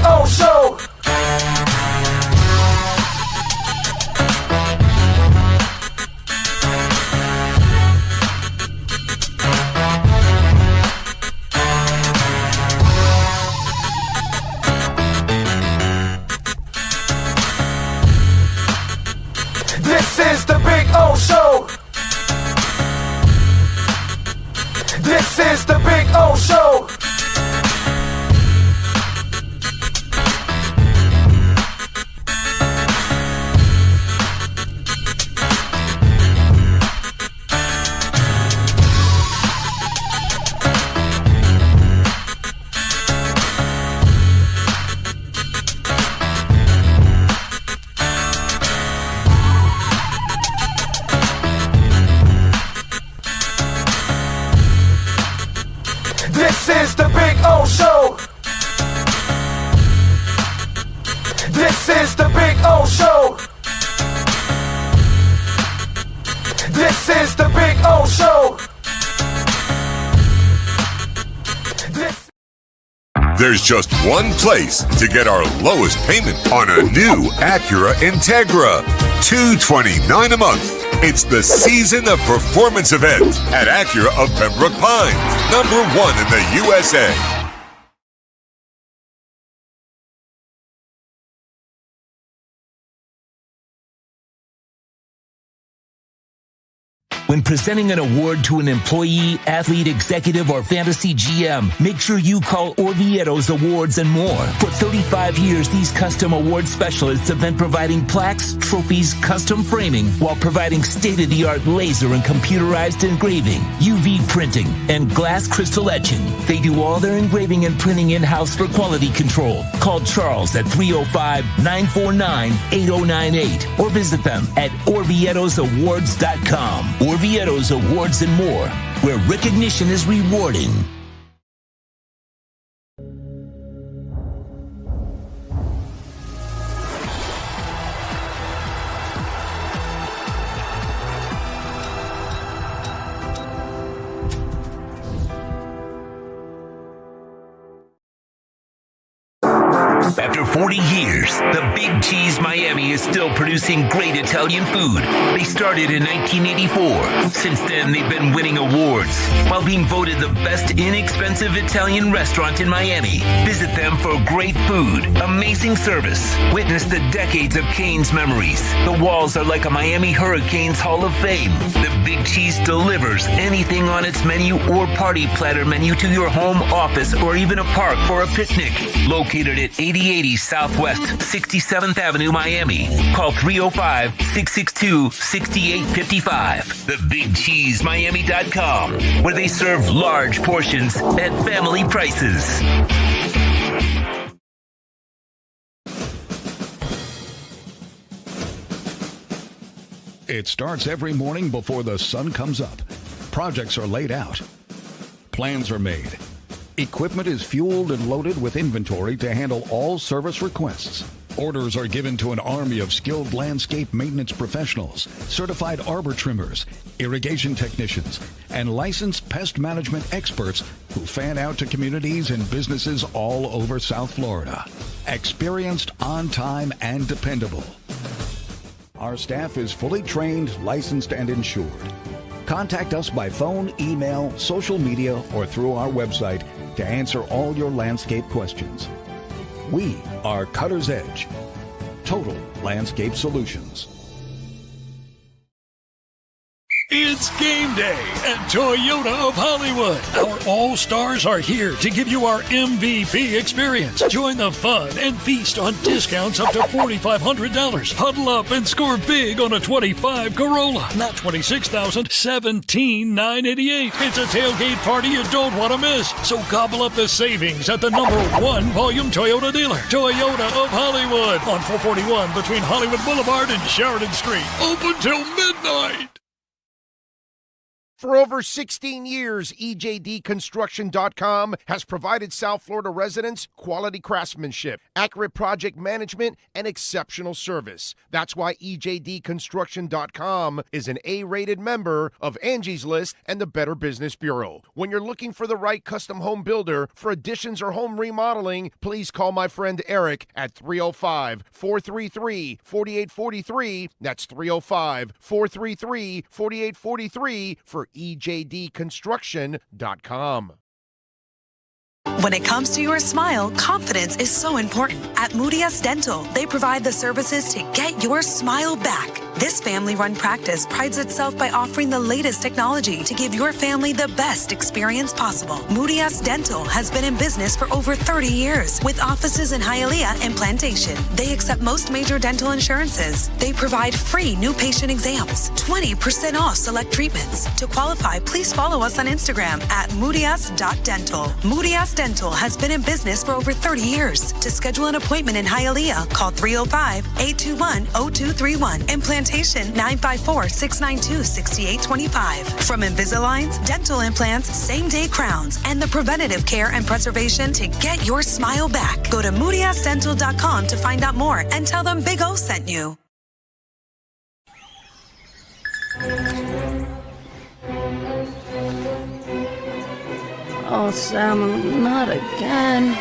O Show. This is the Big O Show. This is the Big O Show. This is the Big O Show. This is the Big O Show. This is the Big O Show. There's just one place to get our lowest payment on a new Acura Integra. $229 a month. It's the Season of Performance event at Acura of Pembroke Pines, #1 in the USA. When presenting an award to an employee, athlete, executive, or fantasy GM, make sure you call Orvieto's Awards and More. For 35 years, these custom award specialists have been providing plaques, trophies, custom framing, while providing state-of-the-art laser and computerized engraving, UV printing, and glass crystal etching. They do all their engraving and printing in-house for quality control. Call Charles at 305-949-8098 or visit them at orvietosawards.com. Orvieto's Awards and More, where recognition is rewarding. After 40 years, the Big Cheese Miami is still producing great Italian food. They started in 1984. Since then, they've been winning awards while being voted the best inexpensive Italian restaurant in Miami. Visit them for great food, amazing service. Witness the decades of Cane's memories. The walls are like a Miami Hurricanes Hall of Fame. The Big Cheese delivers anything on its menu or party platter menu to your home, office, or even a park for a picnic. Located at 8080 Southwest 67th Avenue, Miami. Call 305-662-6855. TheBigCheeseMiami.com, where they serve large portions at family prices. It starts every morning before the sun comes up. Projects are laid out. Plans are made. Equipment is fueled and loaded with inventory to handle all service requests. Orders are given to an army of skilled landscape maintenance professionals, certified arbor trimmers, irrigation technicians, and licensed pest management experts who fan out to communities and businesses all over South Florida. Experienced, on time, and dependable. Our staff is fully trained, licensed, and insured. Contact us by phone, email, social media, or through our website to answer all your landscape questions. We are Cutter's Edge, Total Landscape Solutions. It's game day at Toyota of Hollywood. Our all-stars are here to give you our MVP experience. Join the fun and feast on discounts up to $4,500. Huddle up and score big on a 25 Corolla. Not $26,000, $17,988. It's a tailgate party you don't want to miss. So gobble up the savings at the #1 volume Toyota dealer. Toyota of Hollywood on 441 between Hollywood Boulevard and Sheridan Street. Open till midnight. For over 16 years, EJDconstruction.com has provided South Florida residents quality craftsmanship, accurate project management, and exceptional service. That's why EJDconstruction.com is an A-rated member of Angie's List and the Better Business Bureau. When you're looking for the right custom home builder for additions or home remodeling, please call my friend Eric at 305-433-4843. That's 305-433-4843 for EJDconstruction.com. When it comes to your smile, confidence is so important. At Moody S Dental, they provide the services to get your smile back. This family-run practice prides itself by offering the latest technology to give your family the best experience possible. Moody S Dental has been in business for over 30 years with offices in Hialeah and Plantation. They accept most major dental insurances. They provide free new patient exams, 20% off select treatments. To qualify, please follow us on Instagram at moodys.dental. Moody S Dental has been in business for over 30 years. To schedule an appointment in Hialeah, call 305-821-0231 and Plantation 954-692-6825. From Invisaligns, dental implants, same-day crowns, and the preventative care and preservation to get your smile back. Go to moodysdental.com to find out more and tell them Big O sent you. Oh, Sam, not again.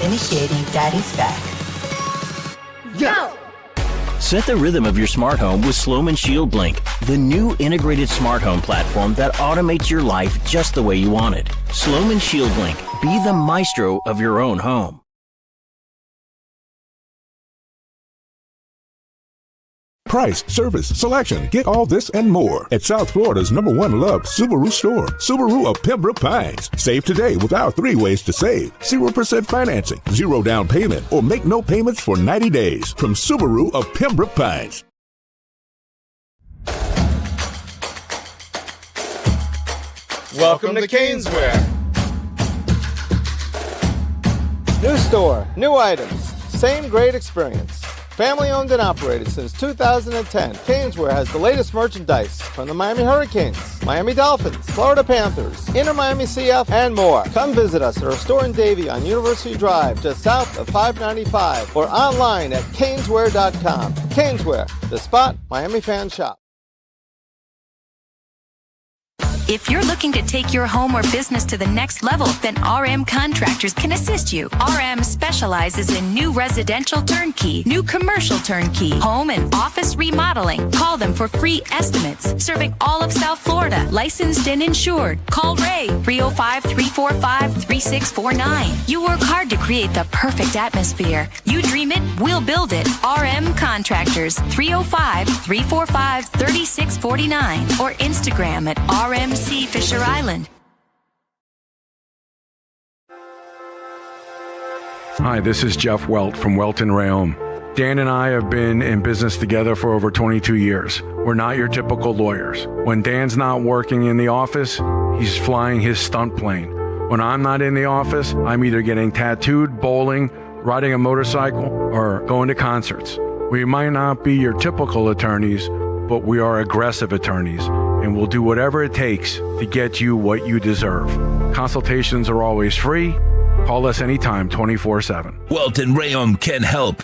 Initiating Daddy's back. Go! Set the rhythm of your smart home with Sloman Shield Blink, the new integrated smart home platform that automates your life just the way you want it. Sloman Shield Blink. Be the maestro of your own home. Price, service, selection. Get all this and more at South Florida's #1 loved Subaru store. Subaru of Pembroke Pines. Save today with our 3 ways to save. 0% financing, 0 down payment, or make no payments for 90 days. From Subaru of Pembroke Pines. Welcome to Caneswear. New store, new items, same great experience. Family owned and operated since 2010, Caneswear has the latest merchandise from the Miami Hurricanes, Miami Dolphins, Florida Panthers, Inter Miami CF, and more. Come visit us at our store in Davie on University Drive, just south of 595, or online at caneswear.com. Caneswear, the spot Miami fans shop. If you're looking to take your home or business to the next level, then RM Contractors can assist you. RM specializes in new residential turnkey, new commercial turnkey, home and office remodeling. Call them for free estimates. Serving all of South Florida, licensed and insured. Call Ray, 305-345-3649. You work hard to create the perfect atmosphere. You dream it, we'll build it. RM Contractors, 305-345-3649 or Instagram at RMC Fisher Island. Hi, this is Jeff Welt from Welton Rayom. Dan and I have been in business together for over 22 years. We're not your typical lawyers. When Dan's not working in the office, he's flying his stunt plane. When I'm not in the office, I'm either getting tattooed, bowling, riding a motorcycle, or going to concerts. We might not be your typical attorneys, but we are aggressive attorneys, and we'll do whatever it takes to get you what you deserve. Consultations are always free. Call us anytime, 24/7. Welton Rayom can help.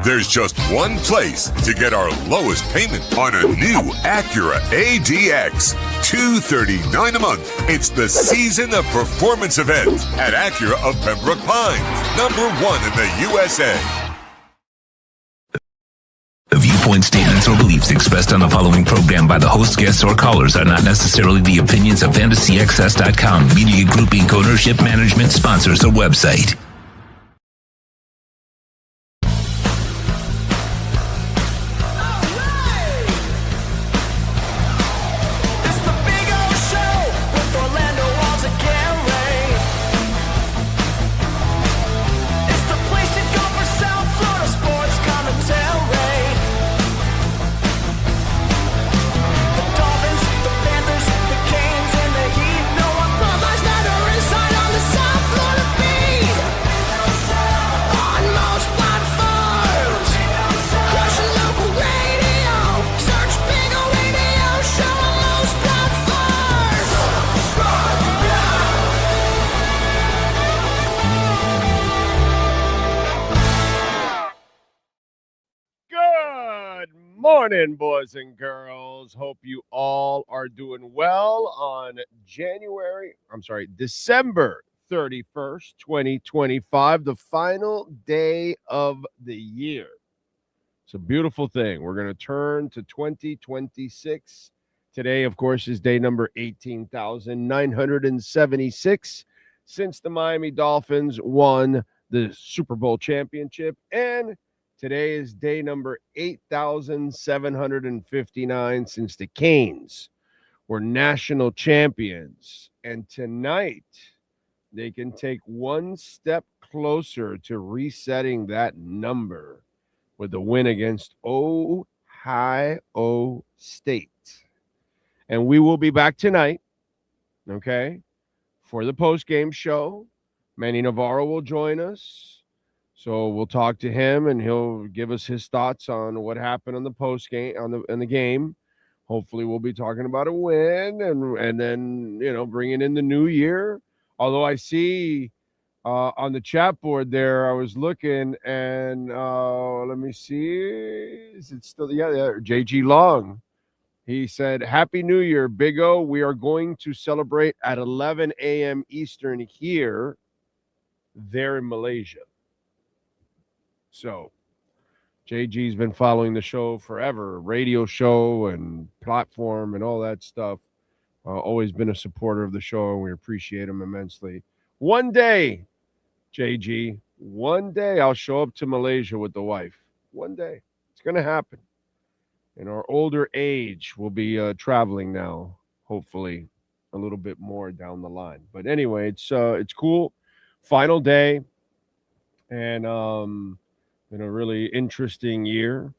There's just one place to get our lowest payment on a new Acura ADX. $239 a month. It's the Season of Performance event at Acura of Pembroke Pines, #1 in the USA. The viewpoint, statements, or beliefs expressed on the following program by the host, guests, or callers are not necessarily the opinions of FantasyAccess.com, Media Group Inc. ownership, management, sponsors, or website. morning, boys and girls. Hope you all are doing well on December 31st, 2025, the final day of the year. It's a beautiful thing. We're going to turn to 2026. Today, of course, is day number 18,976 since the Miami Dolphins won the Super Bowl championship. And today is day number 8,759 since the Canes were national champions. And tonight, they can take one step closer to resetting that number with the win against Ohio State. And we will be back tonight, okay, for the post-game show. Manny Navarro will join us. So we'll talk to him, and he'll give us his thoughts on what happened on the post-game, in the game. Hopefully we'll be talking about a win and then, bringing in the new year. Although I see on the chat board there, I was looking, and let me see. Is it still? Yeah, JG Long. He said, Happy New Year, Big O. We are going to celebrate at 11 a.m. Eastern here, there in Malaysia. So JG's been following the show forever, radio show and platform and all that stuff. Always been a supporter of the show, and we appreciate him immensely. One day, JG, one day I'll show up to Malaysia with the wife. One day. It's going to happen. In our older age, we'll be traveling now, hopefully, a little bit more down the line. But anyway, it's cool. Final day, and been a really interesting year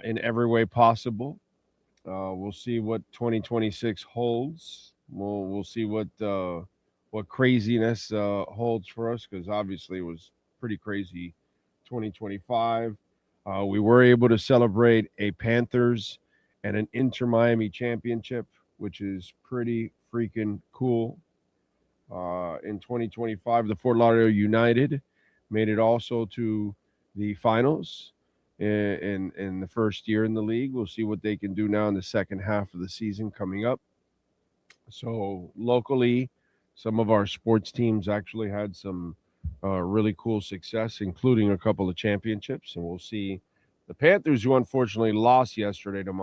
in every way possible. We'll see what 2026 holds. We'll see what craziness holds for us, because obviously it was pretty crazy 2025. We were able to celebrate a Panthers and an Inter Miami championship, which is pretty freaking cool. In 2025, the Fort Lauderdale United made it also to the finals in the first year in the league. We'll see what they can do now in the second half of the season coming up. So locally, some of our sports teams actually had some really cool success, including a couple of championships. And we'll see the Panthers, who unfortunately lost yesterday to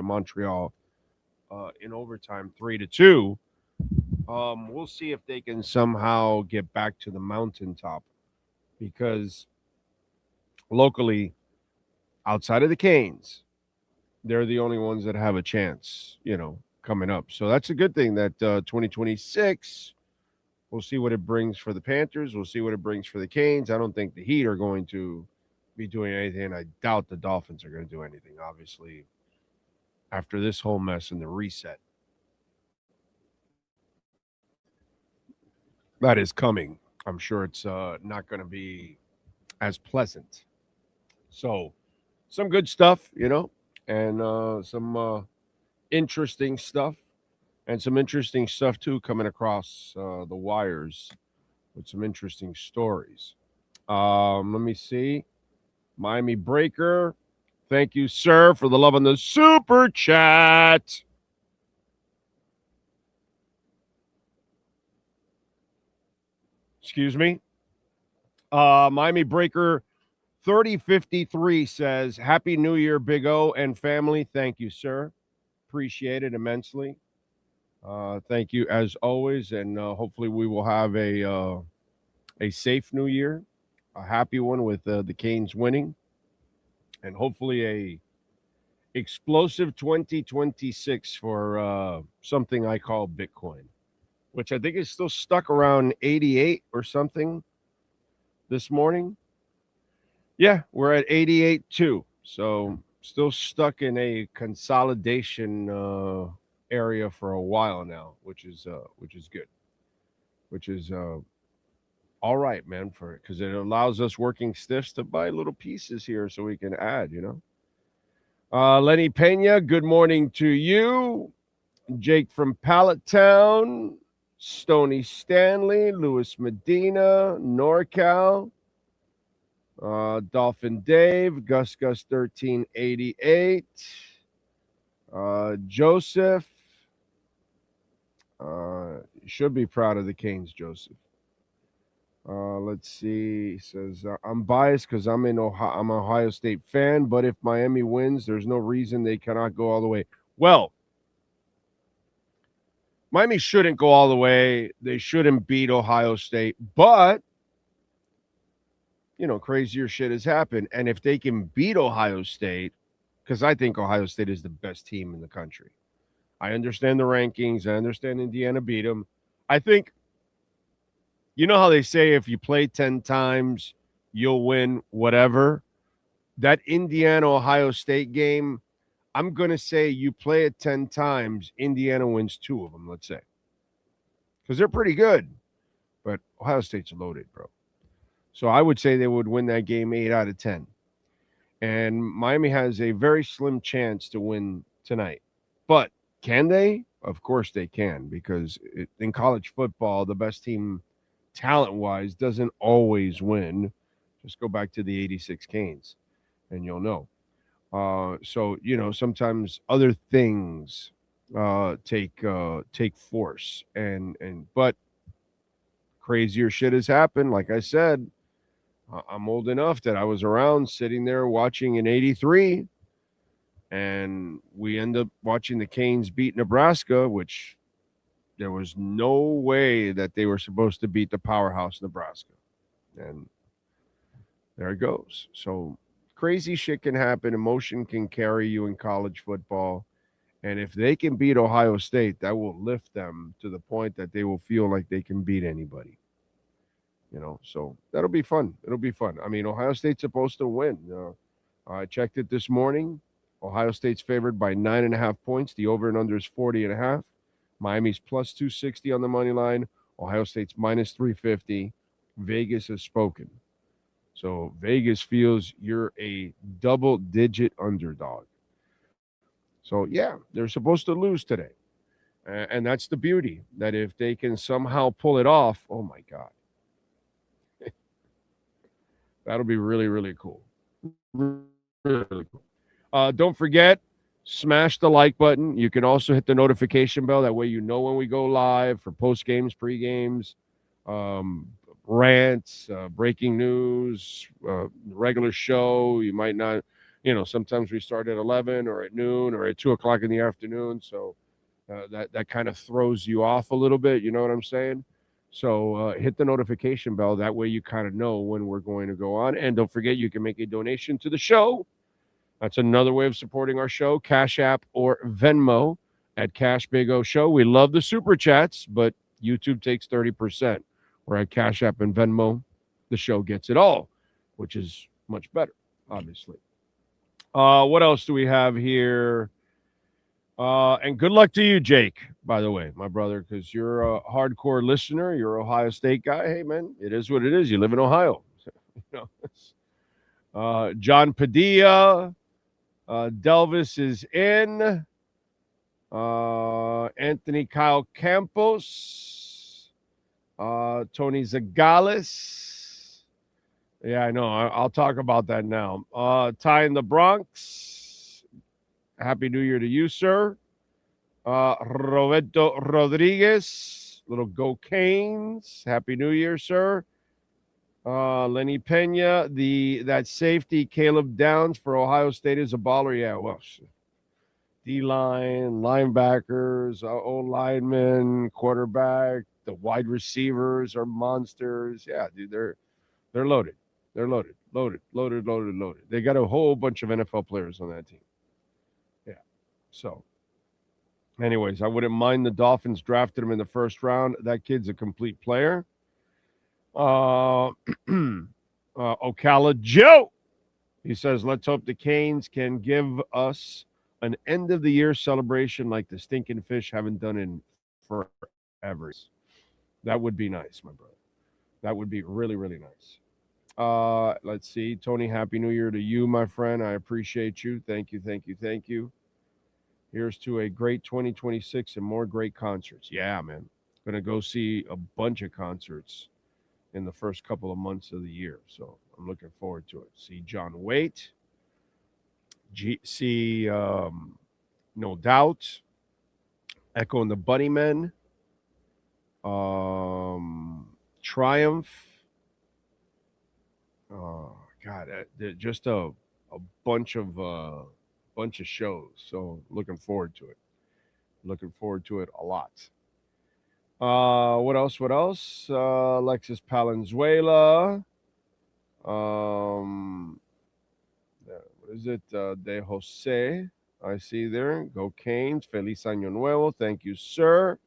Montreal in overtime 3-2. We'll see if they can somehow get back to the mountaintop, because locally, outside of the Canes, they're the only ones that have a chance, coming up. So that's a good thing that 2026, we'll see what it brings for the Panthers. We'll see what it brings for the Canes. I don't think the Heat are going to be doing anything. I doubt the Dolphins are going to do anything, obviously, after this whole mess and the reset that is coming. I'm sure it's not going to be as pleasant. So some good stuff, and some interesting stuff, and some interesting stuff too coming across the wires with some interesting stories. Let me see. Miami Breaker, thank you, sir, for the love on the super chat. Excuse me. Miami Breaker 3053 says, Happy New Year, Big O and family. Thank you, sir. Appreciate it immensely. Thank you as always, and hopefully we will have a safe New Year, a happy one with the Canes winning, and hopefully a explosive 2026 for something I call Bitcoin, which I think is still stuck around 88 or something this morning. Yeah, we're at 88.2. So still stuck in a consolidation area for a while now, which is good. Which is all right, man, because it allows us working stiffs to buy little pieces here so we can add, Lenny Pena, good morning to you. Jake from Pallet Town, Stony Stanley, Louis Medina, NorCal. Dolphin Dave, Gus 1388. Joseph. Should be proud of the Canes, Joseph. Let's see. He says, I'm biased because I'm an Ohio State fan, but if Miami wins, there's no reason they cannot go all the way. Well, Miami shouldn't go all the way. They shouldn't beat Ohio State, but crazier shit has happened. And if they can beat Ohio State, because I think Ohio State is the best team in the country. I understand the rankings. I understand Indiana beat them. I think, how they say if you play 10 times, you'll win whatever. That Indiana-Ohio State game, I'm going to say you play it 10 times, Indiana wins 2 of them, let's say. Because they're pretty good. But Ohio State's loaded, bro. So I would say they would win that game 8 out of 10. And Miami has a very slim chance to win tonight. But can they? Of course they can, because in college football, the best team talent-wise doesn't always win. Just go back to the 86 Canes, and you'll know. So, sometimes other things take force. But crazier shit has happened. Like I said, I'm old enough that I was around sitting there watching in 83, and we end up watching the Canes beat Nebraska, which there was no way that they were supposed to beat the powerhouse Nebraska. And there it goes. So crazy shit can happen. Emotion can carry you in college football. And if they can beat Ohio State, that will lift them to the point that they will feel like they can beat anybody. So that'll be fun. It'll be fun. I mean, Ohio State's supposed to win. I checked it this morning. Ohio State's favored by 9.5 points. The over and under is 40.5. Miami's plus 260 on the money line. Ohio State's minus 350. Vegas has spoken. So Vegas feels you're a double-digit underdog. So, yeah, they're supposed to lose today. And that's the beauty, that if they can somehow pull it off, oh, my God. That'll be really, really cool. Really, really cool. Don't forget, smash the like button. You can also hit the notification bell. That way you know when we go live for post-games, pre-games, rants, breaking news, regular show. You might not, sometimes we start at 11 or at noon or at 2 o'clock in the afternoon. So that kind of throws you off a little bit. You know what I'm saying? So hit the notification bell. That way you kind of know when we're going to go on. And don't forget, you can make a donation to the show. That's another way of supporting our show, Cash App or Venmo at Cash Big O Show. We love the super chats, but YouTube takes 30%. Where at Cash App and Venmo, the show gets it all, which is much better, obviously. What else do we have here? And good luck to you, Jake, by the way, my brother, because you're a hardcore listener. You're an Ohio State guy. Hey, man, it is what it is. You live in Ohio. John Padilla. Delvis is in. Anthony Kyle Campos. Tony Zagales. Yeah, I know. I'll talk about that now. Ty in the Bronx. Happy New Year to you, sir. Roberto Rodriguez. Little Go Canes. Happy New Year, sir. Lenny Pena, that safety, Caleb Downs for Ohio State is a baller. Yeah, well, D-line, linebackers, O-linemen, quarterback, the wide receivers are monsters. Yeah, dude, they're loaded. They're loaded. They got a whole bunch of NFL players on that team. Yeah. So, anyways, I wouldn't mind the Dolphins drafted him in the first round. That kid's a complete player. Ocala Joe, he says, let's hope the Canes can give us an end of the year celebration like the Stinking Fish haven't done in forever. That would be nice, my brother. That would be really, really nice. Let's see. Tony, Happy New Year to you, my friend. I appreciate you. Thank you. Here's to a great 2026 and more great concerts. Yeah, man. Gonna go see a bunch of concerts in the first couple of months of the year. So I'm looking forward to it. See John Waite. See No Doubt. Echo and the Bunnymen. Triumph. Oh God, just a bunch of shows. So looking forward to it. Looking forward to it a lot. What else? What else? Alexis Palenzuela. What is it? De Jose. I see there. Go Canes. Feliz Año Nuevo. Thank you, sir.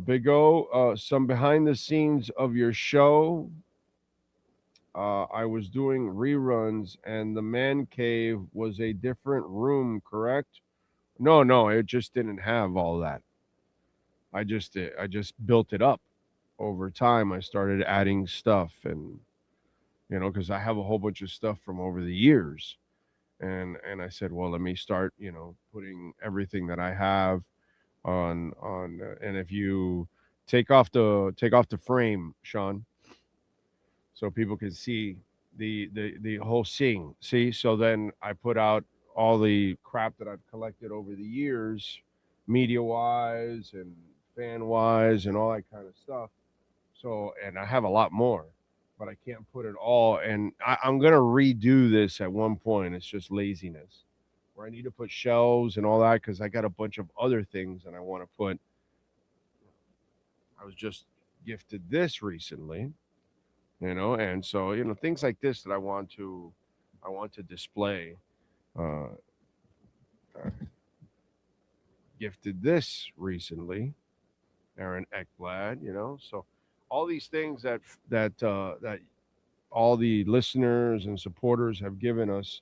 Big O. Some behind the scenes of your show. I was doing reruns, and the man cave was a different room, correct? No, it just didn't have all that. I just built it up over time. I started adding stuff, and because I have a whole bunch of stuff from over the years, and I said, well, let me start, putting everything that I have on, and if you take off the frame, Sean, so people can see the whole scene. See, so then I put out all the crap that I've collected over the years, media wise and fan wise and all that kind of stuff. So, and I have a lot more, but I can't put it all. And I'm going to redo this at one point. It's just laziness where I need to put shelves and all that because I got a bunch of other things and I want to put. I was just gifted this recently, and so, things like this that I want to display. Gifted this recently, Aaron Ekblad, so all these things that all the listeners and supporters have given us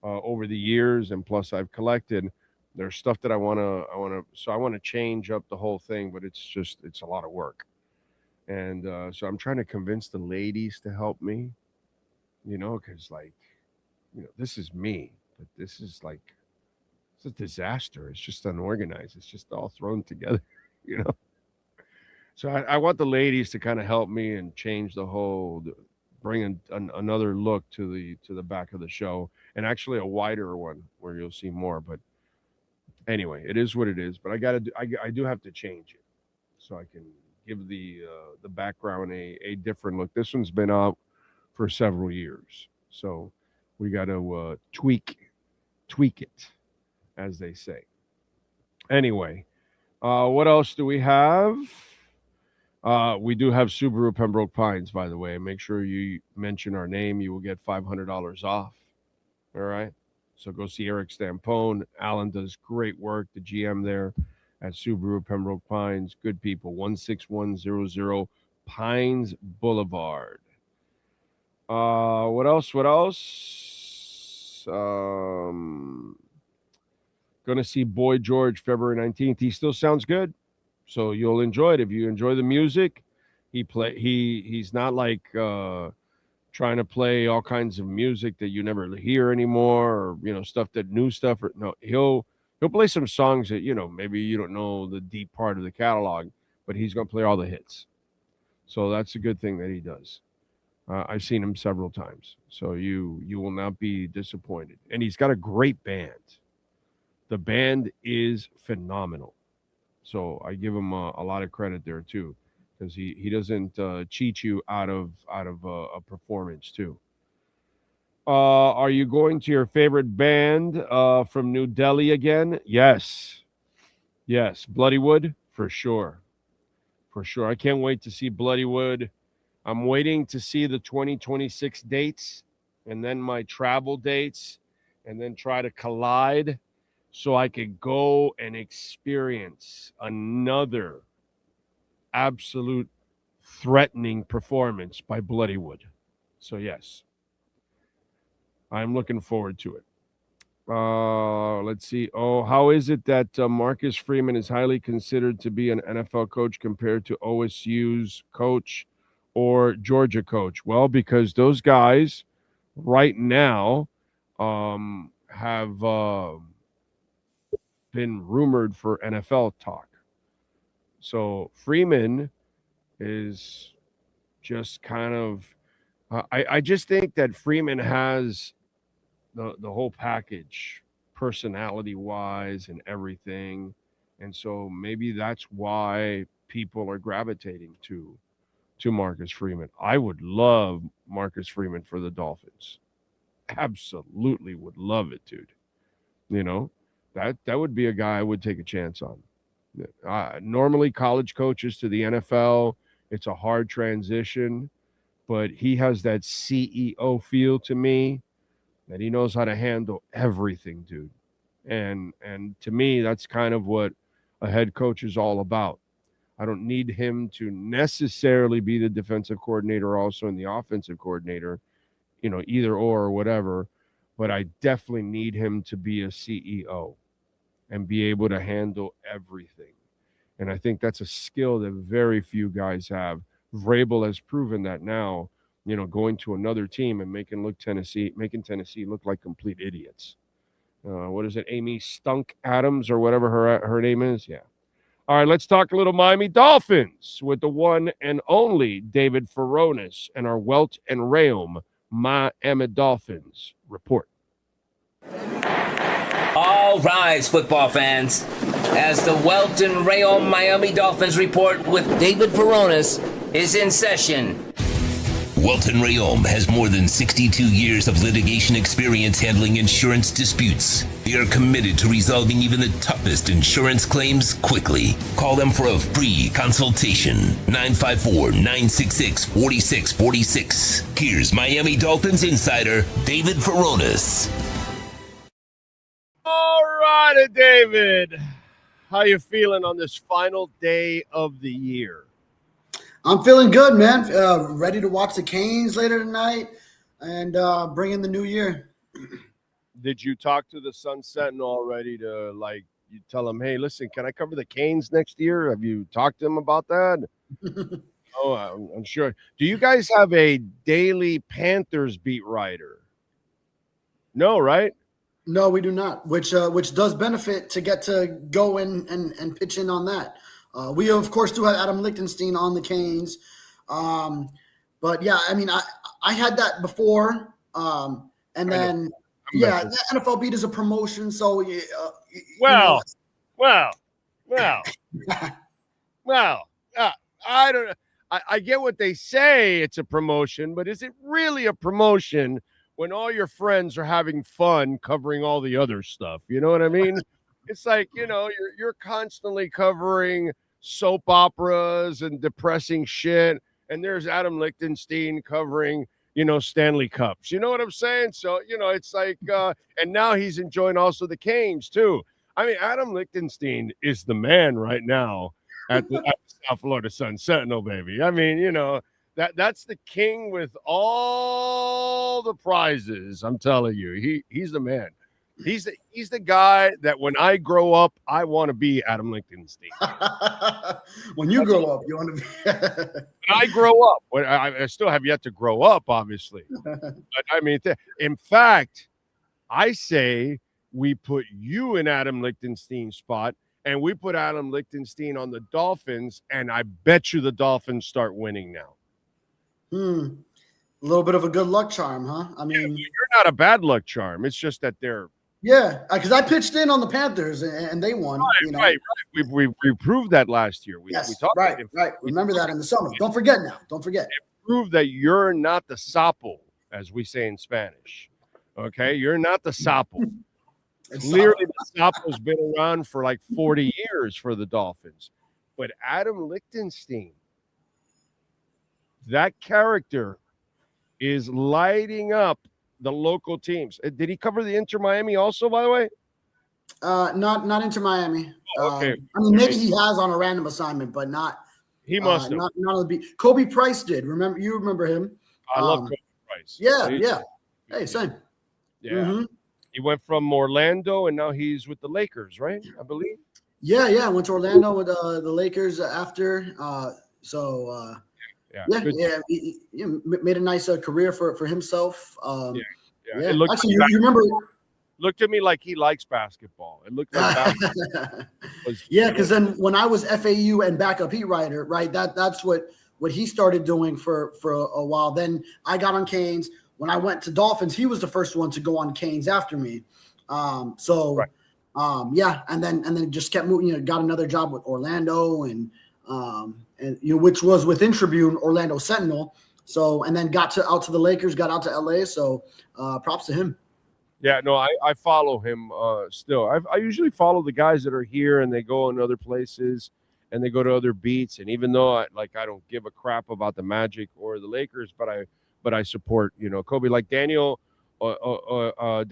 over the years, and plus I've collected. There's stuff that I want to change up the whole thing, but it's a lot of work, and so I'm trying to convince the ladies to help me, because this is me, but this is like it's a disaster. It's just unorganized. It's just all thrown together, So I want the ladies to kind of help me and change the whole, bring another look to the back of the show, and actually a wider one where you'll see more. But anyway, it is what it is. But I do have to change it so I can give the background a different look. This one's been out for several years, so we got to tweak it, as they say. Anyway, what else do we have? We do have Subaru Pembroke Pines, by the way. Make sure you mention our name. You will get $500 off. All right. So go see Eric Stampone. Alan does great work, the GM there at Subaru Pembroke Pines. Good people. 16100 Pines Boulevard. What else? Going to see Boy George February 19th. He still sounds good. So you'll enjoy it. If you enjoy the music, he's not like trying to play all kinds of music that you never hear anymore, or stuff new stuff. Or no, he'll play some songs that maybe you don't know the deep part of the catalog, but he's gonna play all the hits. So that's a good thing that he does. I've seen him several times, so you will not be disappointed. And he's got a great band. The band is phenomenal. So I give him a lot of credit there too, because he doesn't cheat you out of a performance too. Are you going to your favorite band from New Delhi again? Yes, Bloodywood for sure. I can't wait to see Bloodywood. I'm waiting to see the 2026 dates and then my travel dates, and then try to collide, so I could go and experience another absolute threatening performance by Bloodywood. So, yes, I'm looking forward to it. Let's see. How is it that Marcus Freeman is highly considered to be an NFL coach compared to OSU's coach or Georgia coach? Well, because those guys right now have been rumored for NFL talk. So Freeman is just kind of I just think that Freeman has the whole package, personality wise and everything, and so maybe that's why people are gravitating to Marcus Freeman. I would love Marcus Freeman for the Dolphins. Absolutely would love it, dude. That would be a guy I would take a chance on. Normally, college coaches to the NFL, it's a hard transition, but he has that CEO feel to me, that he knows how to handle everything, dude. And to me, that's kind of what a head coach is all about. I don't need him to necessarily be the defensive coordinator also and the offensive coordinator, either or whatever, but I definitely need him to be a CEO and be able to handle everything. And I think that's a skill that very few guys have. Vrabel has proven that now, going to another team and making Tennessee look like complete idiots. What is it? Amy Stunk Adams or whatever her name is? Yeah. All right, let's talk a little Miami Dolphins with the one and only David Furones and our Welt and Rheum Miami Dolphins report. All rise, football fans, as the Welt and Rheum Miami Dolphins report with David Furones is in session. Welt and Rheum has more than 62 years of litigation experience handling insurance disputes. They are committed to resolving even the toughest insurance claims quickly. Call them for a free consultation. 954-966-4646. Here's Miami Dolphins insider David Furones. All right, David. How you feeling on this final day of the year? I'm feeling good, man. Ready to watch the Canes later tonight and bring in the new year. Did you talk to the Sun Sentinel already to, you tell them, hey, listen, can I cover the Canes next year? Have you talked to them about that? Oh, I'm sure. Do you guys have a daily Panthers beat writer? No, right? No, we do not, which does benefit to get to go in and pitch in on that. We, of course, do have Adam Lichtenstein on the Canes. But, yeah, I mean, I had that before. And then, the NFL beat is a promotion. So, I don't know. I get what they say it's a promotion, but is it really a promotion when all your friends are having fun covering all the other stuff? You know what I mean? It's like, you're constantly covering soap operas and depressing shit, and there's Adam Lichtenstein covering, Stanley Cups. You know what I'm saying? So, it's like, and now he's enjoying also the Canes too. I mean, Adam Lichtenstein is the man right now at the South Florida Sun Sentinel, baby. I mean, that's the king with all the prizes. I'm telling you, he's the man. He's the guy that when I grow up, I want to be Adam Lichtenstein. When you grow up, you want to be. When I grow up, I still have yet to grow up, obviously. But I mean, in fact, I say we put you in Adam Lichtenstein's spot, and we put Adam Lichtenstein on the Dolphins, and I bet you the Dolphins start winning now. A little bit of a good luck charm, huh? I mean, you're not a bad luck charm. It's just that they're. Yeah, because I pitched in on the Panthers and they won. Right. We proved that last year. We talked right. Remember that in the summer. Don't forget now. Don't forget. It proved that you're not the sapo, as we say in Spanish. Okay, you're not the sapo. Clearly, the sapo's been around for like 40 years for the Dolphins, but Adam Lichtenstein, that character, is lighting up the local teams. Did he cover the Inter Miami also, by the way? Not Inter Miami. Oh, okay. I mean, maybe he has on a random assignment, but not. He must have. Not on the beat. Kobe Price did. You remember him? I love Kobe Price. Yeah. Hey, same. Yeah. Mm-hmm. He went from Orlando and now he's with the Lakers, right? I believe. Yeah. Went to Orlando with the Lakers after. He made a nice career for himself. Actually, you remember? Looked at me like he likes basketball. It looked like basketball. Because then when I was FAU and backup beat writer, right? That's what what he started doing for a while. Then I got on Canes. When I went to Dolphins, he was the first one to go on Canes after me. And then just kept moving. Got another job with Orlando and which was within Tribune, Orlando Sentinel. So and then got out to the Lakers, got out to LA. So props to him. Yeah, no, I follow him still. I usually follow the guys that are here and they go in other places and they go to other beats. And even though I don't give a crap about the Magic or the Lakers, but I support Kobe, like Daniel Oyefusi.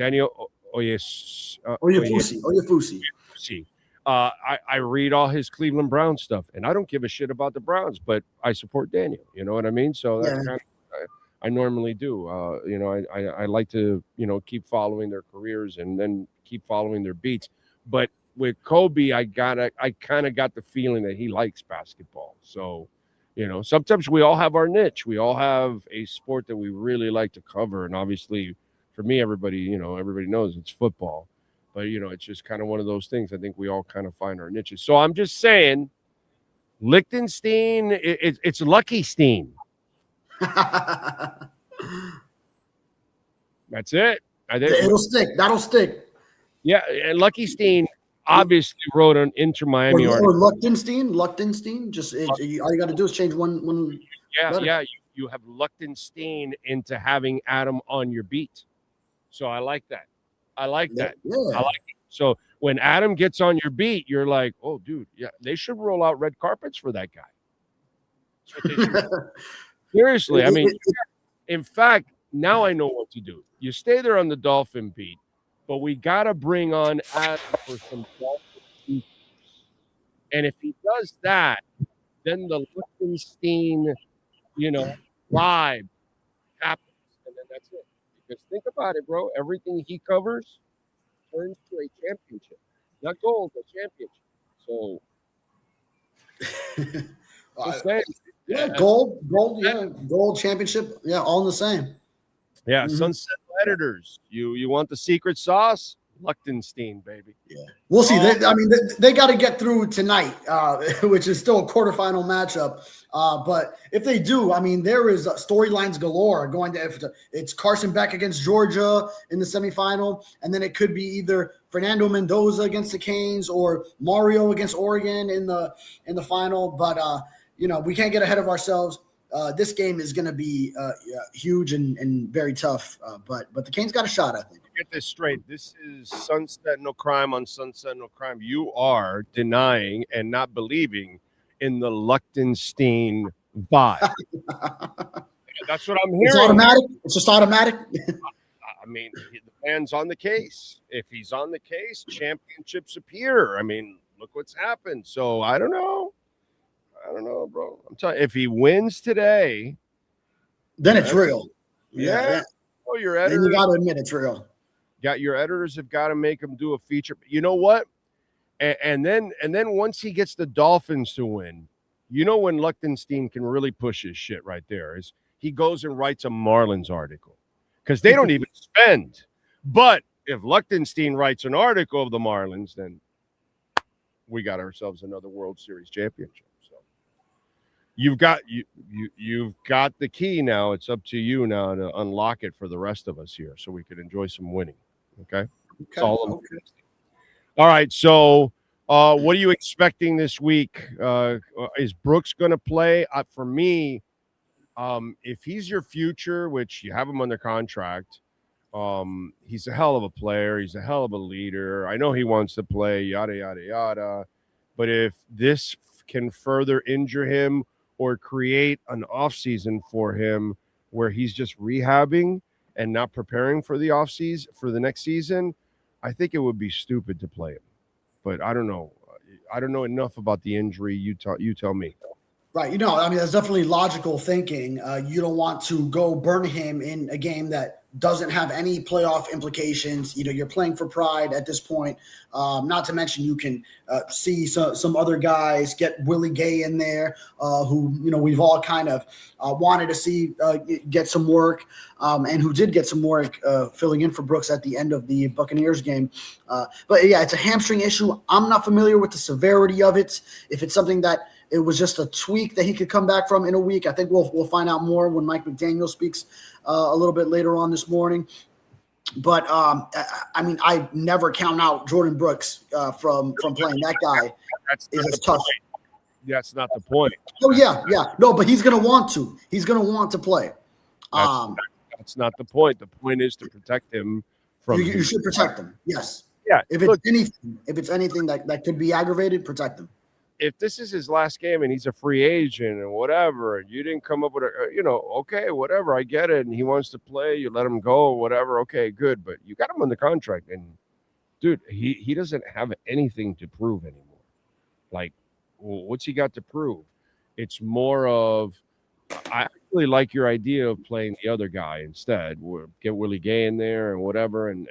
I read all his Cleveland Browns stuff, and I don't give a shit about the Browns, but I support Daniel. You know what I mean? So that's kind of I normally do. I like to keep following their careers and then keep following their beats. But with Kobe, I kind of got the feeling that he likes basketball. So, sometimes we all have our niche. We all have a sport that we really like to cover, and obviously, for me, everybody knows it's football. But it's just kind of one of those things. I think we all kind of find our niches. So I'm just saying, Liechtenstein, it's Lucky Steen. That's it. It'll stick. That'll stick. Yeah, and Lucky Steen obviously wrote an Inter Miami article. Or Liechtenstein. Just all you got to do is change one. Yeah. You have Liechtenstein into having Adam on your beat. So I like that. Yeah. I like it. So when Adam gets on your beat, you're like, oh, dude, yeah, they should roll out red carpets for that guy. Seriously, I mean, in fact, now I know what to do. You stay there on the Dolphin beat, but we got to bring on Adam for some Dolphin features. And if he does that, then the Liechtenstein, vibe happens. And then that's it. Because think about it, bro. Everything he covers turns to a championship. Not gold, but championship. So, gold championship. Yeah, all in the same. Yeah, Sunset Editors. You want the secret sauce? Liechtenstein, baby. Yeah, we'll see. They got to get through tonight, which is still a quarterfinal matchup. But if they do, there is storylines galore going to. It's Carson Beck against Georgia in the semifinal, and then it could be either Fernando Mendoza against the Canes or Mario against Oregon in the final. But we can't get ahead of ourselves. This game is going to be huge and very tough. But the Canes got a shot, I think. Get this straight. This is Sunset No Crime on Sunset No Crime. You are denying and not believing in the Liechtenstein vibe. That's what I'm hearing. It's automatic. It's just automatic. The man's on the case. If he's on the case, championships appear. Look what's happened. So I don't know, bro. I'm telling you, if he wins today, then it's real. Yeah. Oh, your editors. Then you got to admit it's real. Your editors have got to make him do a feature. You know what? And then once he gets the Dolphins to win, when Liechtenstein can really push his shit right there is he goes and writes a Marlins article because they don't even spend. But if Liechtenstein writes an article of the Marlins, then we got ourselves another World Series championship. So you've got the key now. It's up to you now to unlock it for the rest of us here so we could enjoy some winning. Okay. All right. So what are you expecting this week? Is Brooks going to play? For me, if he's your future, which you have him under contract, he's a hell of a player. He's a hell of a leader. I know he wants to play, yada, yada, yada. But if this can further injure him or create an offseason for him where he's just rehabbing and not preparing for the offseason for the next season, I think it would be stupid to play him. But I don't know. I don't know enough about the injury. You tell me. Right. That's definitely logical thinking. You don't want to go burn him in a game that doesn't have any playoff implications. You're playing for pride at this point. Not to mention you can see some other guys get Willie Gay in there who, we've all kind of wanted to see get some work and who did get some work filling in for Brooks at the end of the Buccaneers game. But yeah, it's a hamstring issue. I'm not familiar with the severity of it. If it's something that it was just a tweak that he could come back from in a week. I think we'll find out more when Mike McDaniel speaks a little bit later on this morning. But I mean, I never count out Jordan Brooks from playing. That guy is as tough. That's not the point. Oh yeah. No, but he's gonna want to. He's gonna want to play. That's not the point. The point is to protect him from. You should protect him. Yes. Yeah. If it's anything that could be aggravated, protect him. If this is his last game and he's a free agent and whatever, and you didn't come up with okay, whatever, I get it, and he wants to play, you let him go or whatever, okay, good, but you got him on the contract, and dude, he doesn't have anything to prove anymore. Like, what's he got to prove? It's more of, I really like your idea of playing the other guy instead. Get Willie Gay in there and whatever, and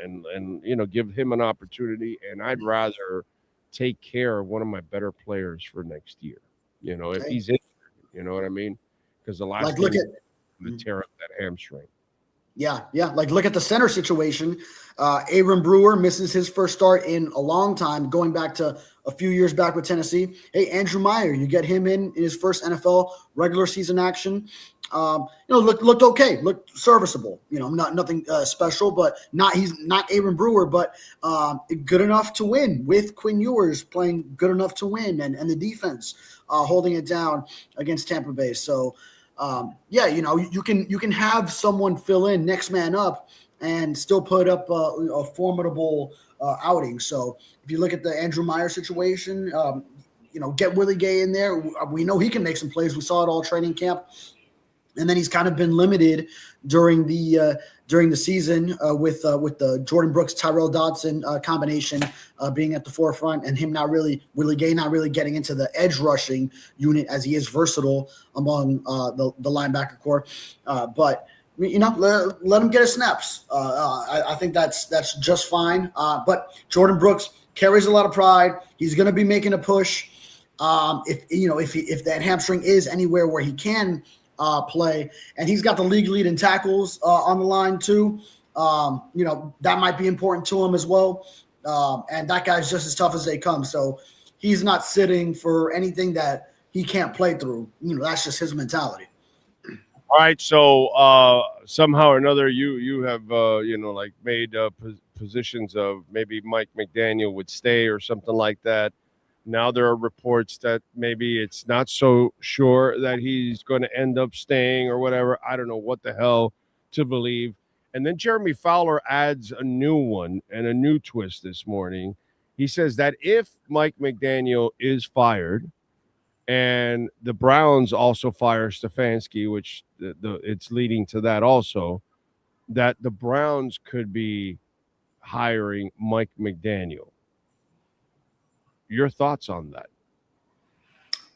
give him an opportunity, and I'd rather take care of one of my better players for next year. If he's in, you know what I mean? Because the last look at the tear up that hamstring. Yeah. Like, look at the center situation. Abram Brewer misses his first start in a long time, going back to a few years back with Tennessee. Hey, Andrew Meyer, you get him in his first NFL regular season action. Looked okay, looked serviceable. Nothing special, but he's not Abram Brewer, but good enough to win with Quinn Ewers playing good enough to win, and the defense holding it down against Tampa Bay. So. You can have someone fill in next man up and still put up a formidable outing. So if you look at the Andrew Meyer situation, get Willie Gay in there. We know he can make some plays. We saw it all training camp. And then he's kind of been limited during the season with the Jordan Brooks Tyrell Dodson combination being at the forefront, and Willie Gay not really getting into the edge rushing unit as he is versatile among the linebacker core. But let him get his snaps. I think that's just fine. But Jordan Brooks carries a lot of pride. He's going to be making a push. If that hamstring is anywhere where he can play, and he's got the league lead in tackles on the line too. That might be important to him as well. And that guy's just as tough as they come. So he's not sitting for anything that he can't play through. That's just his mentality. All right. So somehow or another, you have made positions of maybe Mike McDaniel would stay or something like that. Now there are reports that maybe it's not so sure that he's going to end up staying or whatever. I don't know what the hell to believe. And then Jeremy Fowler adds a new one and a new twist this morning. He says that if Mike McDaniel is fired and the Browns also fire Stefanski, which it's leading to that also, that the Browns could be hiring Mike McDaniel. Your thoughts on that?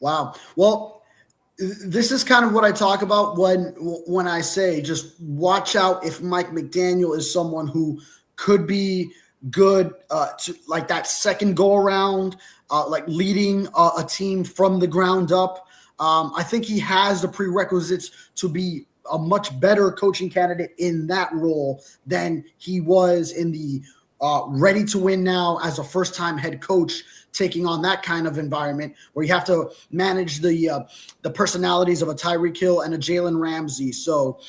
Wow. Well, this is kind of what I talk about when I say just watch out if Mike McDaniel is someone who could be good to like that second go around, like leading a team from the ground up. I think he has the prerequisites to be a much better coaching candidate in that role than he was in the ready to win now as a first-time head coach, taking on that kind of environment where you have to manage the personalities of a Tyreek Hill and a Jalen Ramsey. So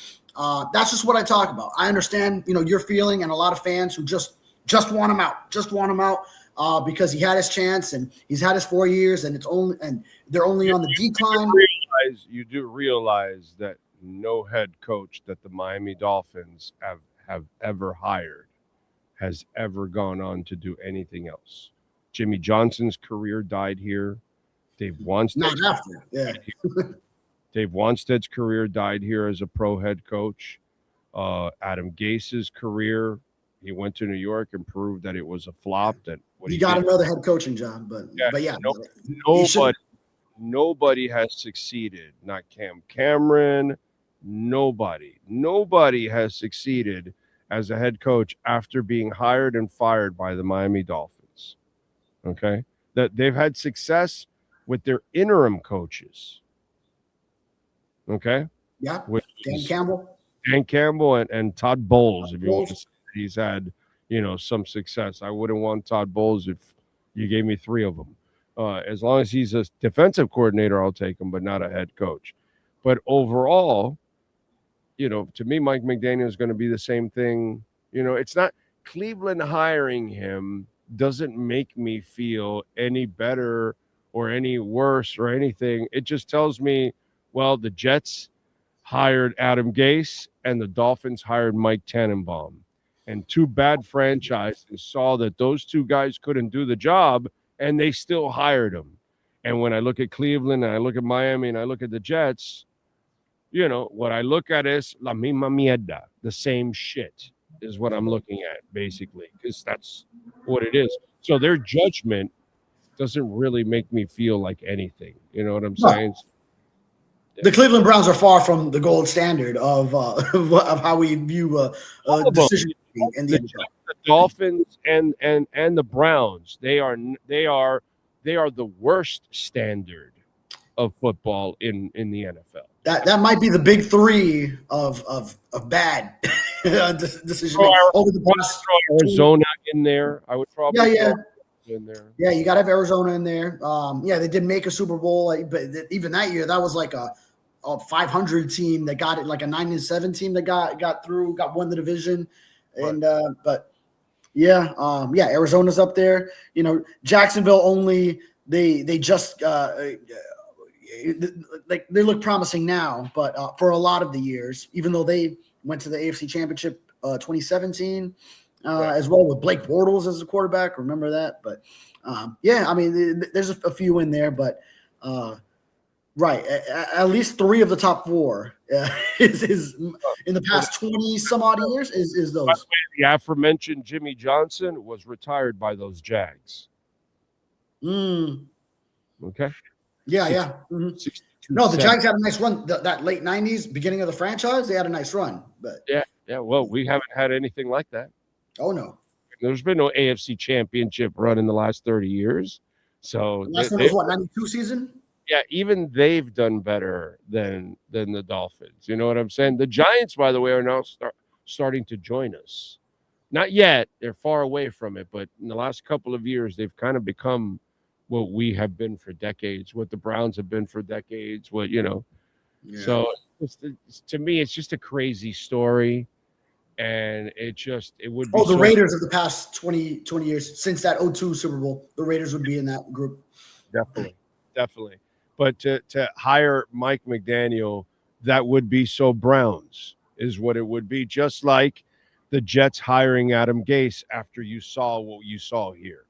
that's just what I talk about. I understand, your feeling, and a lot of fans who just want him out, because he had his chance and he's had his 4 years, and they're only on the decline. You do realize that no head coach that the Miami Dolphins have ever hired has ever gone on to do anything else. Jimmy Johnson's career died here. Dave Wanstead's Dave Wanstead's career died here as a pro head coach. Adam Gase's career, he went to New York and proved that it was a flop. That he got another head coaching job, but nobody has succeeded. Not Cam Cameron. Nobody has succeeded as a head coach after being hired and fired by the Miami Dolphins. Okay? That they've had success with their interim coaches. Okay? Yeah. Dan Campbell and Todd Bowles, if you want to say he's had, some success. I wouldn't want Todd Bowles if you gave me three of them. As long as he's a defensive coordinator, I'll take him, but not a head coach. But overall, to me, Mike McDaniel is going to be the same thing. It's not Cleveland hiring him doesn't make me feel any better or any worse or anything. It just tells me, well, the Jets hired Adam Gase and the Dolphins hired Mike Tannenbaum. And two bad franchises saw that those two guys couldn't do the job, and they still hired him. And when I look at Cleveland and I look at Miami and I look at the Jets, what I look at is la misma mierda, the same shit is what I'm looking at, basically, because that's what it is. So their judgment doesn't really make me feel like anything. You know what I'm saying? The Cleveland Browns are far from the gold standard of how we view decision making in the NFL. The Dolphins and the Browns, they are the worst standard of football in the NFL. That might be the big three of bad decision making over the past. Arizona in there, I would probably in there. Yeah, you got to have Arizona in there. They did make a Super Bowl, but even that year, that was like a 500 team that got it, like a 9-7 team that won the division, and Arizona's up there. Jacksonville only they just like they look promising now, but for a lot of the years, even though they went to the AFC Championship 2017 as well with Blake Bortles as a quarterback. Remember that? But there's a few in there, but at least three of the top four is in the past 20 some odd years is those. By the way, the aforementioned Jimmy Johnson was retired by those Jags. Okay. Yeah. Mm-hmm. No, the Jags had a nice run. That late 90s, beginning of the franchise, they had a nice run. But yeah. Well, we haven't had anything like that. Oh no. There's been no AFC Championship run in the last 30 years. So the last one was 92 season? Yeah, even they've done better than the Dolphins. You know what I'm saying? The Giants, by the way, are now starting to join us. Not yet. They're far away from it. But in the last couple of years, they've kind of become what we have been for decades, what the Browns have been for decades, Yeah. So to me, it's just a crazy story. And it would be. The Raiders of the past 20 years, since that 2002 Super Bowl, the Raiders would be in that group. Definitely. But to hire Mike McDaniel, that would be so Browns is what it would be. Just like the Jets hiring Adam Gase after you saw what you saw here.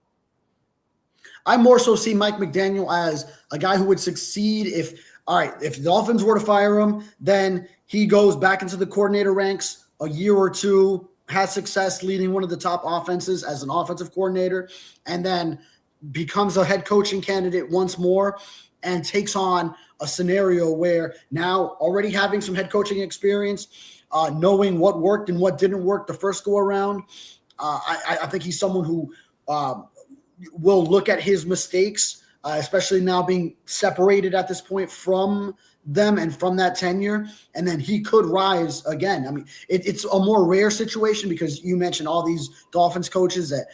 I more so see Mike McDaniel as a guy who would succeed if the Dolphins were to fire him, then he goes back into the coordinator ranks a year or two, has success leading one of the top offenses as an offensive coordinator, and then becomes a head coaching candidate once more and takes on a scenario where now already having some head coaching experience, knowing what worked and what didn't work the first go around, I think he's someone who will look at his mistakes, especially now being separated at this point from them and from that tenure, and then he could rise again. I mean, it's a more rare situation because you mentioned all these Dolphins coaches that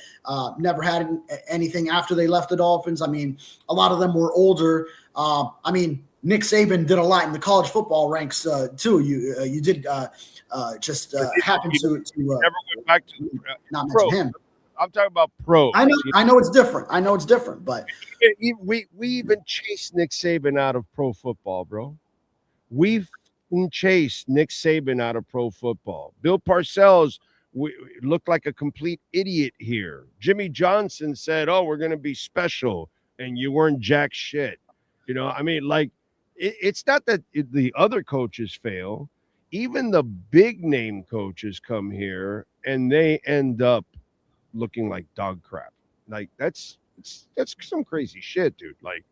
never had anything after they left the Dolphins. I mean, a lot of them were older. Nick Saban did a lot in the college football ranks too. You did just happen to never went back to not pro. mention him. I'm talking about pro. I know it's different. But we even chased Nick Saban out of pro football, bro. We've chased Nick Saban out of pro football. Bill Parcells looked like a complete idiot here. Jimmy Johnson said, "Oh, we're going to be special," and you weren't jack shit. It's not that the other coaches fail. Even the big name coaches come here and they end up looking like dog crap. Like that's some crazy shit, dude. Like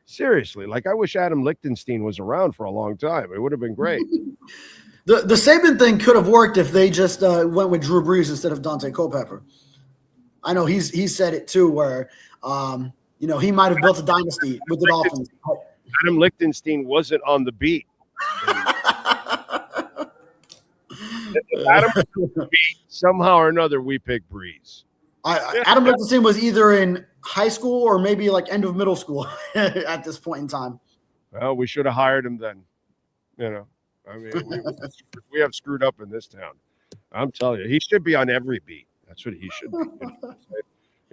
seriously, like I wish Adam Lichtenstein was around for a long time. It would have been great. The Saban thing could have worked if they just went with Drew Brees instead of Dante Culpepper. I know he said it too, where he might have built a dynasty with the Dolphins. Adam Lichtenstein wasn't on the beat. Adam was on the beat. Somehow or another, we picked Brees. Adam Lichtenstein was either in high school or maybe like end of middle school at this point in time. Well, we should have hired him then. I mean, we have screwed up in this town. I'm telling you, he should be on every beat. That's what he should be.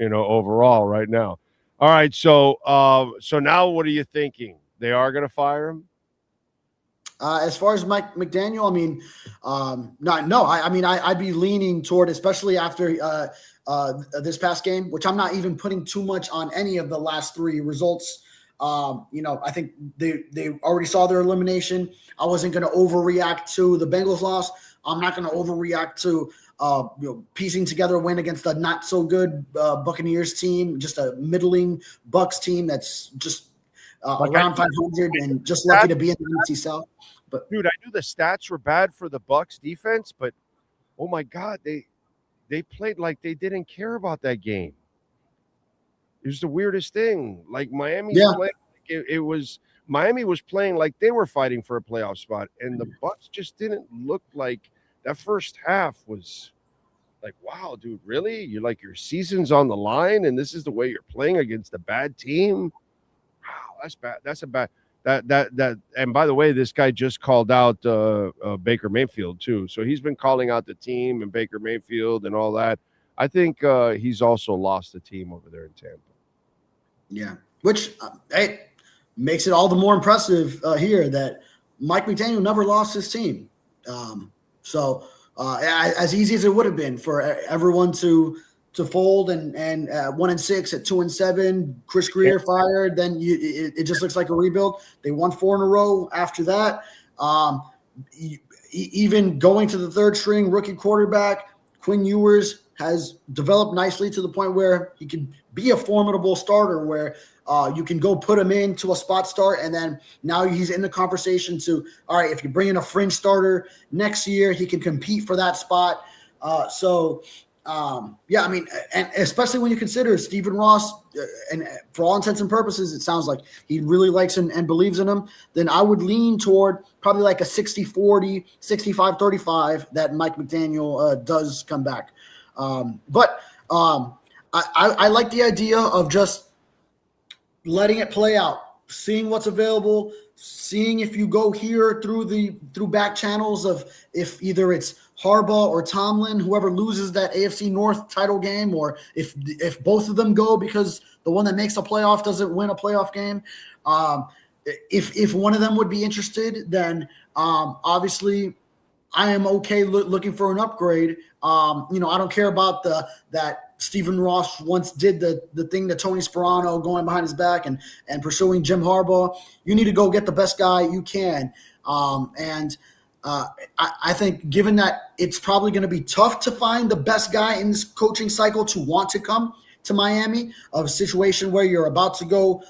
Overall, right now. All right, so now what are you thinking? They are going to fire him? As far as Mike McDaniel, I mean, I'd be leaning toward, especially after this past game, which I'm not even putting too much on any of the last three results. I think they already saw their elimination. I wasn't going to overreact to the Bengals loss. I'm not going to overreact to piecing together a win against a not so good Buccaneers team, just a middling Bucs team that's just around 500 and just lucky to be in the NFC South. But dude, I knew the stats were bad for the Bucs defense, but oh my God, they played like they didn't care about that game. It was the weirdest thing. Like Miami played, Miami was playing like they were fighting for a playoff spot, and the Bucs just didn't look like that first half was like, wow, dude, really? You're like your season's on the line, and this is the way you're playing against a bad team. Wow, that's bad. That's a bad. That and by the way, this guy just called out Baker Mayfield too. So he's been calling out the team and Baker Mayfield and all that. I think he's also lost the team over there in Tampa. Yeah, which makes it all the more impressive here that Mike McDaniel never lost his team. So as easy as it would have been for everyone to fold and 1-6 at 2-7, Chris Greer fired, then it just looks like a rebuild. They won 4 in a row after that. Even going to the third string rookie quarterback, Quinn Ewers has developed nicely to the point where he can be a formidable starter where you can go put him into a spot start, and then now he's in the conversation to, all right, if you bring in a fringe starter next year, he can compete for that spot. I mean, and especially when you consider Stephen Ross, and for all intents and purposes, it sounds like he really likes and believes in him, then I would lean toward probably like a 60-40, 65-35 that Mike McDaniel does come back. But I like the idea of just letting it play out, seeing what's available, seeing if you go here through back channels of if either it's Harbaugh or Tomlin, whoever loses that AFC North title game, or if both of them go because the one that makes a playoff doesn't win a playoff game. If one of them would be interested, then obviously I am okay looking for an upgrade. I don't care about that Stephen Ross once did the thing to Tony Sperano, going behind his back and pursuing Jim Harbaugh. You need to go get the best guy you can. I think given that it's probably going to be tough to find the best guy in this coaching cycle to want to come to Miami, of a situation where you're about to go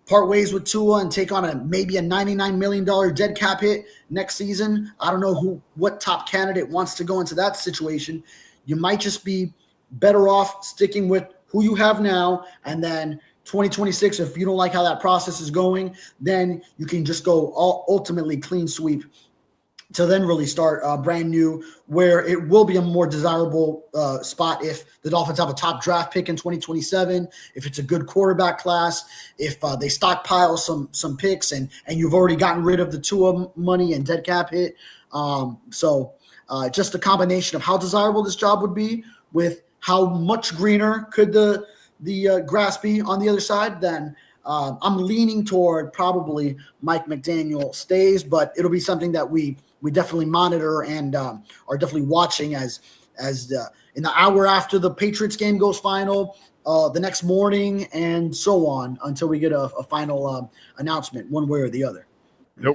part ways with Tua and take on maybe a $99 million dead cap hit next season. I don't know what top candidate wants to go into that situation. You might just be better off sticking with who you have now, and then 2026, if you don't like how that process is going, then you can just go ultimately clean sweep to then really start brand new, where it will be a more desirable spot if the Dolphins have a top draft pick in 2027, if it's a good quarterback class, if they stockpile some picks and you've already gotten rid of the Tua money and dead cap hit. So just a combination of how desirable this job would be with how much greener could the grass be on the other side, then I'm leaning toward probably Mike McDaniel stays, but it'll be something that we definitely monitor and are definitely watching as in the hour after the Patriots game goes final, the next morning, and so on until we get a final announcement one way or the other.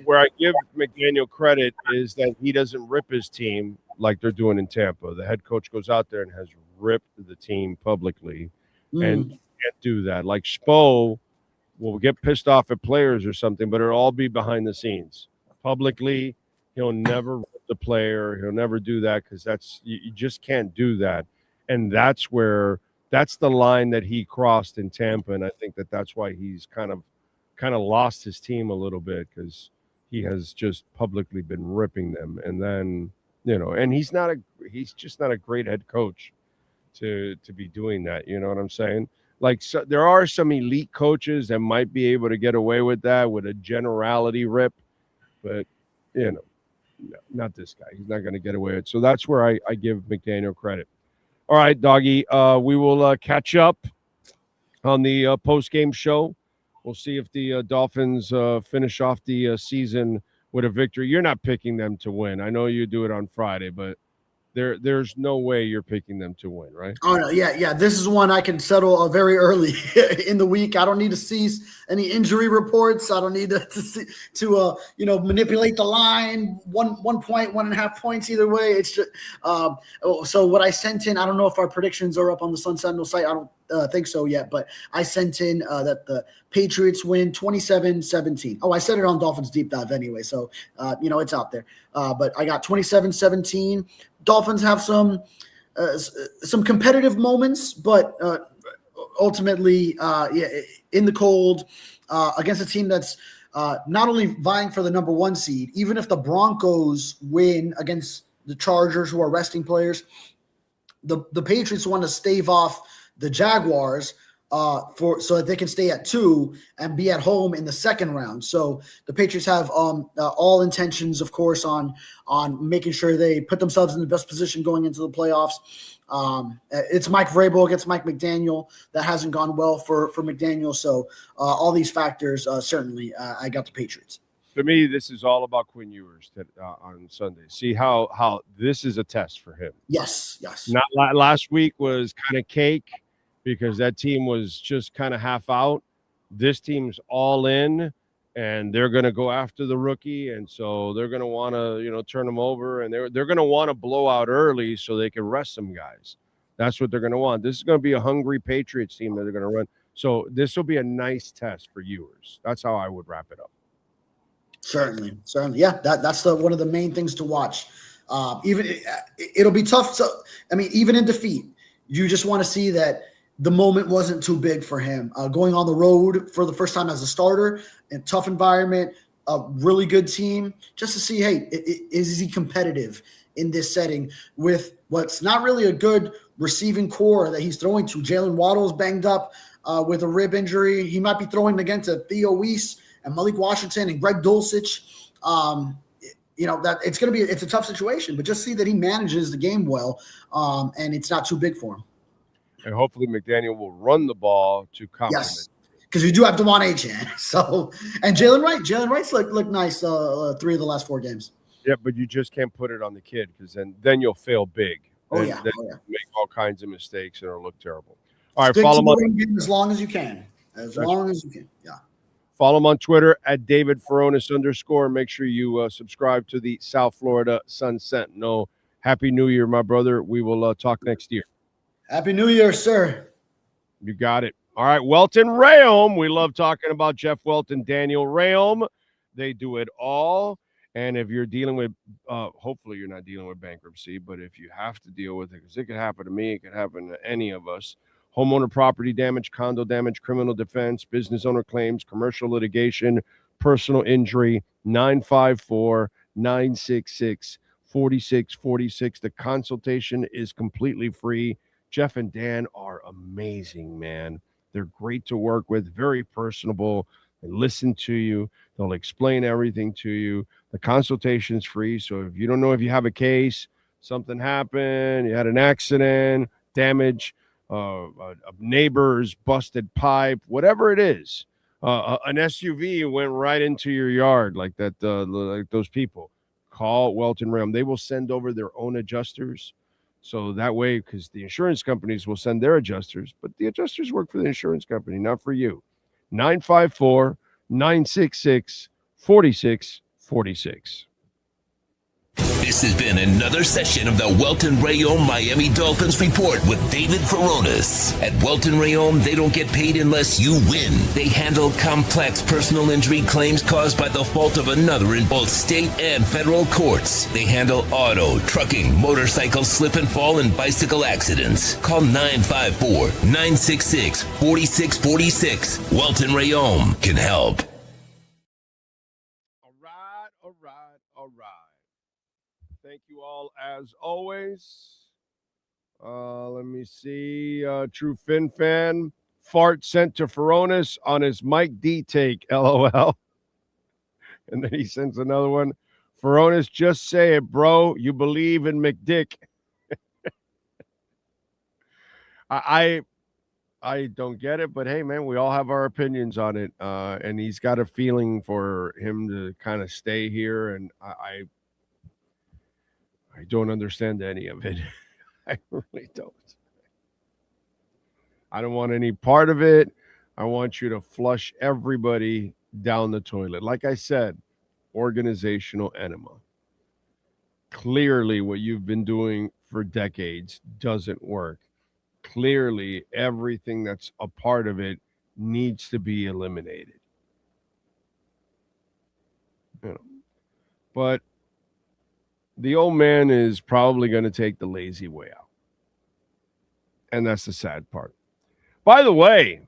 Where I give McDaniel credit is that he doesn't rip his team like they're doing in Tampa. The head coach goes out there and has ripped the team publicly, and you can't do that. Like Spo will get pissed off at players or something, but it'll all be behind the scenes. Publicly, he'll never rip the player. He'll never do that because you just can't do that. And that's the line that he crossed in Tampa, and I think that's why he's kind of lost his team a little bit, because he has just publicly been ripping them. And then, and he's just not a great head coach to be doing that. You know what I'm saying? Like, so, there are some elite coaches that might be able to get away with that with a generality rip, but you know, no, not this guy. He's not going to get away with it. So that's where I give McDaniel credit. All right, doggy. We will catch up on the post-game show. We'll see if the Dolphins finish off the season with a victory. You're not picking them to win. I know you do it on Friday, but there's no way you're picking them to win, right? Oh no, yeah. This is one I can settle very early in the week. I don't need to see any injury reports. I don't need to manipulate the line 1 point, 1.5 points either way. It's just so what I sent in. I don't know if our predictions are up on the Sun Sentinel site. I don't think so yet, but I sent in that the Patriots win 27-17. Oh, I said it on Dolphins Deep Dive anyway, so it's out there. But I got 27-17. Dolphins have some competitive moments, but ultimately, in the cold against a team that's not only vying for the number 1 seed. Even if the Broncos win against the Chargers, who are resting players, the Patriots want to stave off the Jaguars so that they can stay at 2 and be at home in the second round. So the Patriots have all intentions, of course, on making sure they put themselves in the best position going into the playoffs. It's Mike Vrabel against Mike McDaniel. That hasn't gone well for McDaniel. So all these factors, certainly, I got the Patriots. For me, this is all about Quinn Ewers on Sunday. See how this is a test for him. Yes. Not last week was kind of cake, because that team was just kind of half out. This team's all in, and they're going to go after the rookie, and so they're going to want to, turn them over, and they're going to want to blow out early so they can rest some guys. That's what they're going to want. This is going to be a hungry Patriots team that they're going to run. So this will be a nice test for Ewers. That's how I would wrap it up. Certainly. Yeah, that's one of the main things to watch. It'll be tough. So, even in defeat, you just want to see that the moment wasn't too big for him. Going on the road for the first time as a starter in a tough environment, a really good team, just to see, hey, is he competitive in this setting with what's not really a good receiving core that he's throwing to? Jalen Waddle's banged up with a rib injury. He might be throwing against Theo Weiss and Malik Washington and Greg Dulcich. That it's a tough situation, but just see that he manages the game well, and it's not too big for him. And hopefully McDaniel will run the ball to complement. Yes, because we do have Devon Achane. So, and Jalen Wright's looked nice 3 of the last 4 games. Yeah, but you just can't put it on the kid, because then you'll fail big. Oh, Then yeah. make all kinds of mistakes and it'll look terrible. All right, Stick follow to him the on win game as long as you can. Yeah. Follow him on Twitter at David Furones _. Make sure you subscribe to the South Florida Sun Sentinel. Happy New Year, my brother. We will talk next year. Happy New Year, sir. You got it. All right, Welton Rayom. We love talking about Jeff Welton, Daniel Rayom. They do it all. And if you're dealing with, hopefully you're not dealing with bankruptcy, but if you have to deal with it, because it could happen to me, it could happen to any of us. Homeowner property damage, condo damage, criminal defense, business owner claims, commercial litigation, personal injury, 954-966-4646. The consultation is completely free. Jeff and Dan are amazing, man. They're great to work with, very personable. They listen to you. They'll explain everything to you. The consultation's free, so if you don't know if you have a case, something happened, you had an accident, damage, a neighbor's busted pipe, whatever it is, an SUV went right into your yard like that, like those people, call Welton Rayom. They will send over their own adjusters. So that way, because the insurance companies will send their adjusters, but the adjusters work for the insurance company, not for you. 954-966-4646. This has been another session of the Welton Rayom Miami Dolphins Report with David Furones. At Welton Rayom, they don't get paid unless you win. They handle complex personal injury claims caused by the fault of another in both state and federal courts. They handle auto, trucking, motorcycle slip and fall, and bicycle accidents. Call 954-966-4646. Welton Rayom can help. All right. Thank you all as always. Let me see. True Fin fan. Fart sent to Furones on his Mike D take. LOL. And then he sends another one. Furones, just say it, bro. You believe in McDick. I don't get it, but hey, man, we all have our opinions on it. And he's got a feeling for him to kind of stay here, and I don't understand any of it. I really don't. I don't want any part of it. I want you to flush everybody down the toilet. Like I said, organizational enema. Clearly, what you've been doing for decades doesn't work. Clearly, everything that's a part of it needs to be eliminated. You know, but the old man is probably going to take the lazy way out. And that's the sad part. By the way,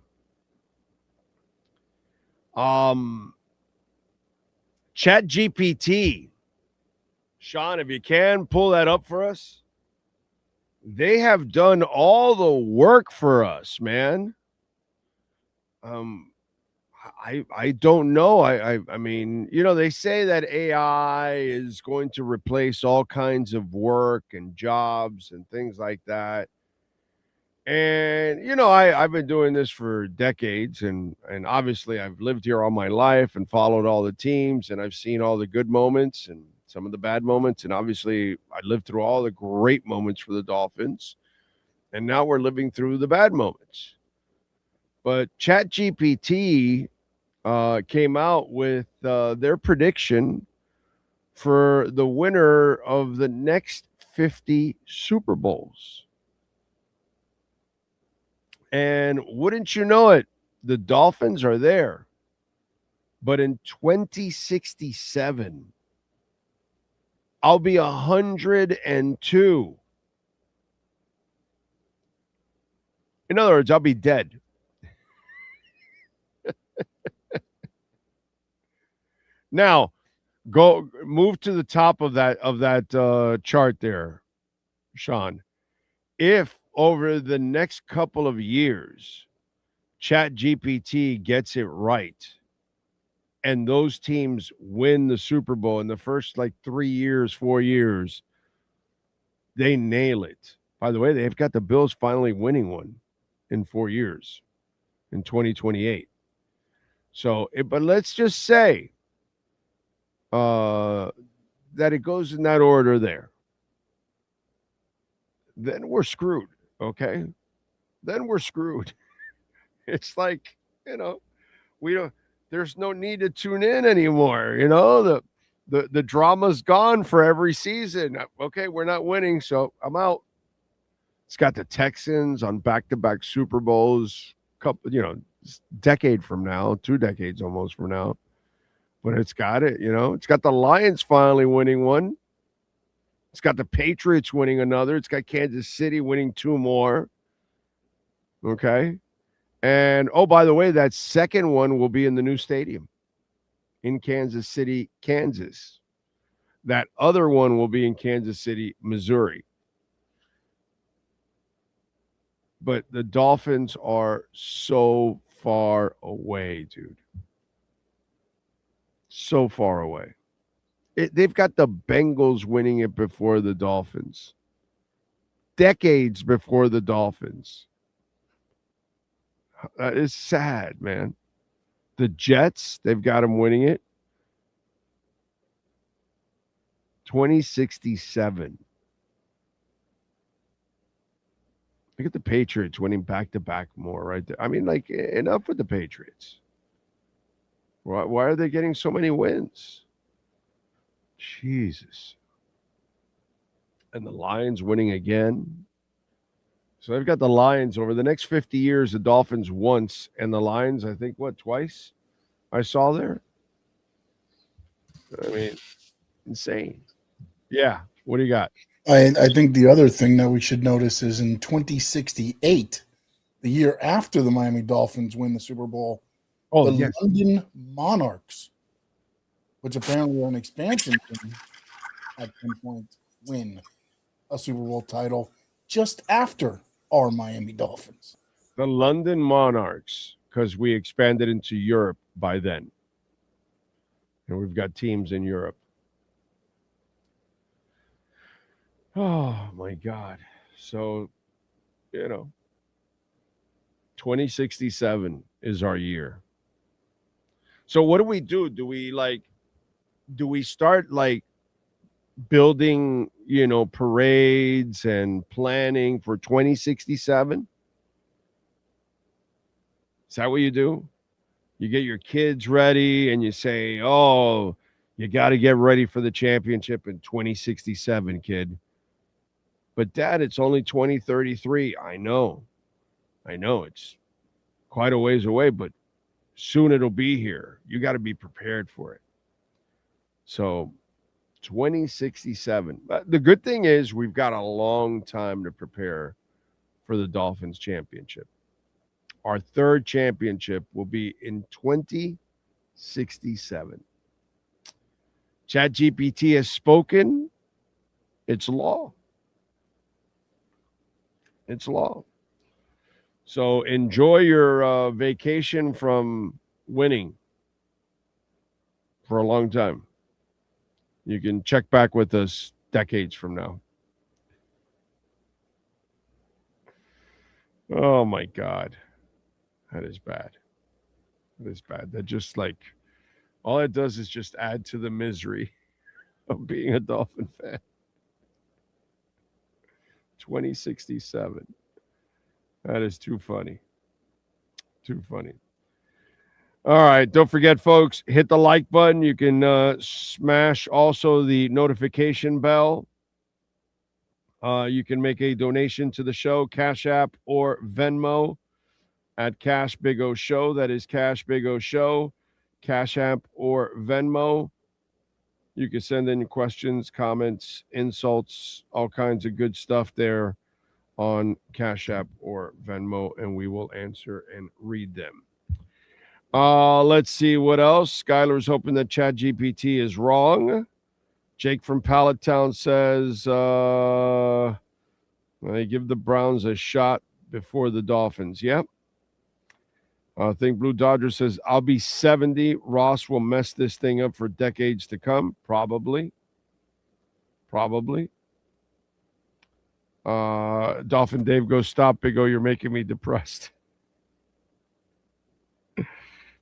ChatGPT, Sean, if you can pull that up for us. They have done all the work for us, man. I don't know. I mean, you know, they say that AI is going to replace all kinds of work and jobs and things like that. And, you know, I've been doing this for decades, and obviously I've lived here all my life and followed all the teams, and I've seen all the good moments and some of the bad moments. And obviously I lived through all the great moments for the Dolphins. And now we're living through the bad moments. But ChatGPT came out with their prediction for the winner of the next 50 Super Bowls. And wouldn't you know it, the Dolphins are there. But in 2067, I'll be 102. In other words, I'll be dead. Now, go move to the top of that chart there, Sean. If over the next couple of years, ChatGPT gets it right, and those teams win the Super Bowl in the first 3 years, 4 years, they nail it. By the way, they've got the Bills finally winning one in 4 years in 2028. So, but let's just say that it goes in that order there. Then we're screwed, okay? Then we're screwed. It's like, you know, there's no need to tune in anymore. You know, the drama's gone for every season. Okay, we're not winning, so I'm out. It's got the Texans on back-to-back Super Bowls, decade from now, 2 decades almost from now. But it's got it, you know. It's got the Lions finally winning one. It's got the Patriots winning another. It's got Kansas City winning 2 more. Okay. And, oh, by the way, that second one will be in the new stadium in Kansas City, Kansas. That other one will be in Kansas City, Missouri. But the Dolphins are so far away, dude. So far away. They've got the Bengals winning it before the Dolphins. Decades before the Dolphins. It's sad, man. The Jets, they've got them winning it. 2067. Look at the Patriots winning back-to-back more right there. I mean, enough with the Patriots. Why are they getting so many wins? Jesus. And the Lions winning again. So they've got the Lions over the next 50 years, the Dolphins once, and the Lions, I think, twice I saw there? I mean, insane. Yeah. What do you got? I think the other thing that we should notice is in 2068, the year after the Miami Dolphins win the Super Bowl, the London Monarchs, which apparently are an expansion team, at some point win a Super Bowl title. just after our Miami Dolphins? The London Monarchs, because we expanded into Europe by then. And we've got teams in Europe. Oh, my God. So, 2067 is our year. So what do we do? Do we start building, parades and planning for 2067? Is that what you do? You get your kids ready and you say, oh, you got to get ready for the championship in 2067, kid. But Dad, it's only 2033. I know. It's quite a ways away, but soon it'll be here. You got to be prepared for it. So 2067. But the good thing is we've got a long time to prepare for the Dolphins championship. Our third championship will be in 2067. ChatGPT has spoken. It's law. It's law. So enjoy your vacation from winning for a long time. You can check back with us decades from now. Oh, my God. That is bad. That is bad. That just all it does is just add to the misery of being a Dolphin fan. 2067. That is too funny. Too funny. All right. Don't forget, folks, hit the like button. You can smash also the notification bell. You can make a donation to the show, Cash App or Venmo at Cash Big O Show. That is Cash Big O Show, Cash App or Venmo. You can send in questions, comments, insults, all kinds of good stuff there on Cash App or Venmo, and we will answer and read them. Let's see what else. Skylar's hoping that ChatGPT is wrong. Jake from Pallettown says, I give the Browns a shot before the Dolphins. Yep. I think Blue Dodger says, I'll be 70. Ross will mess this thing up for decades to come. Probably. Dolphin Dave goes, stop, Big O. You're making me depressed.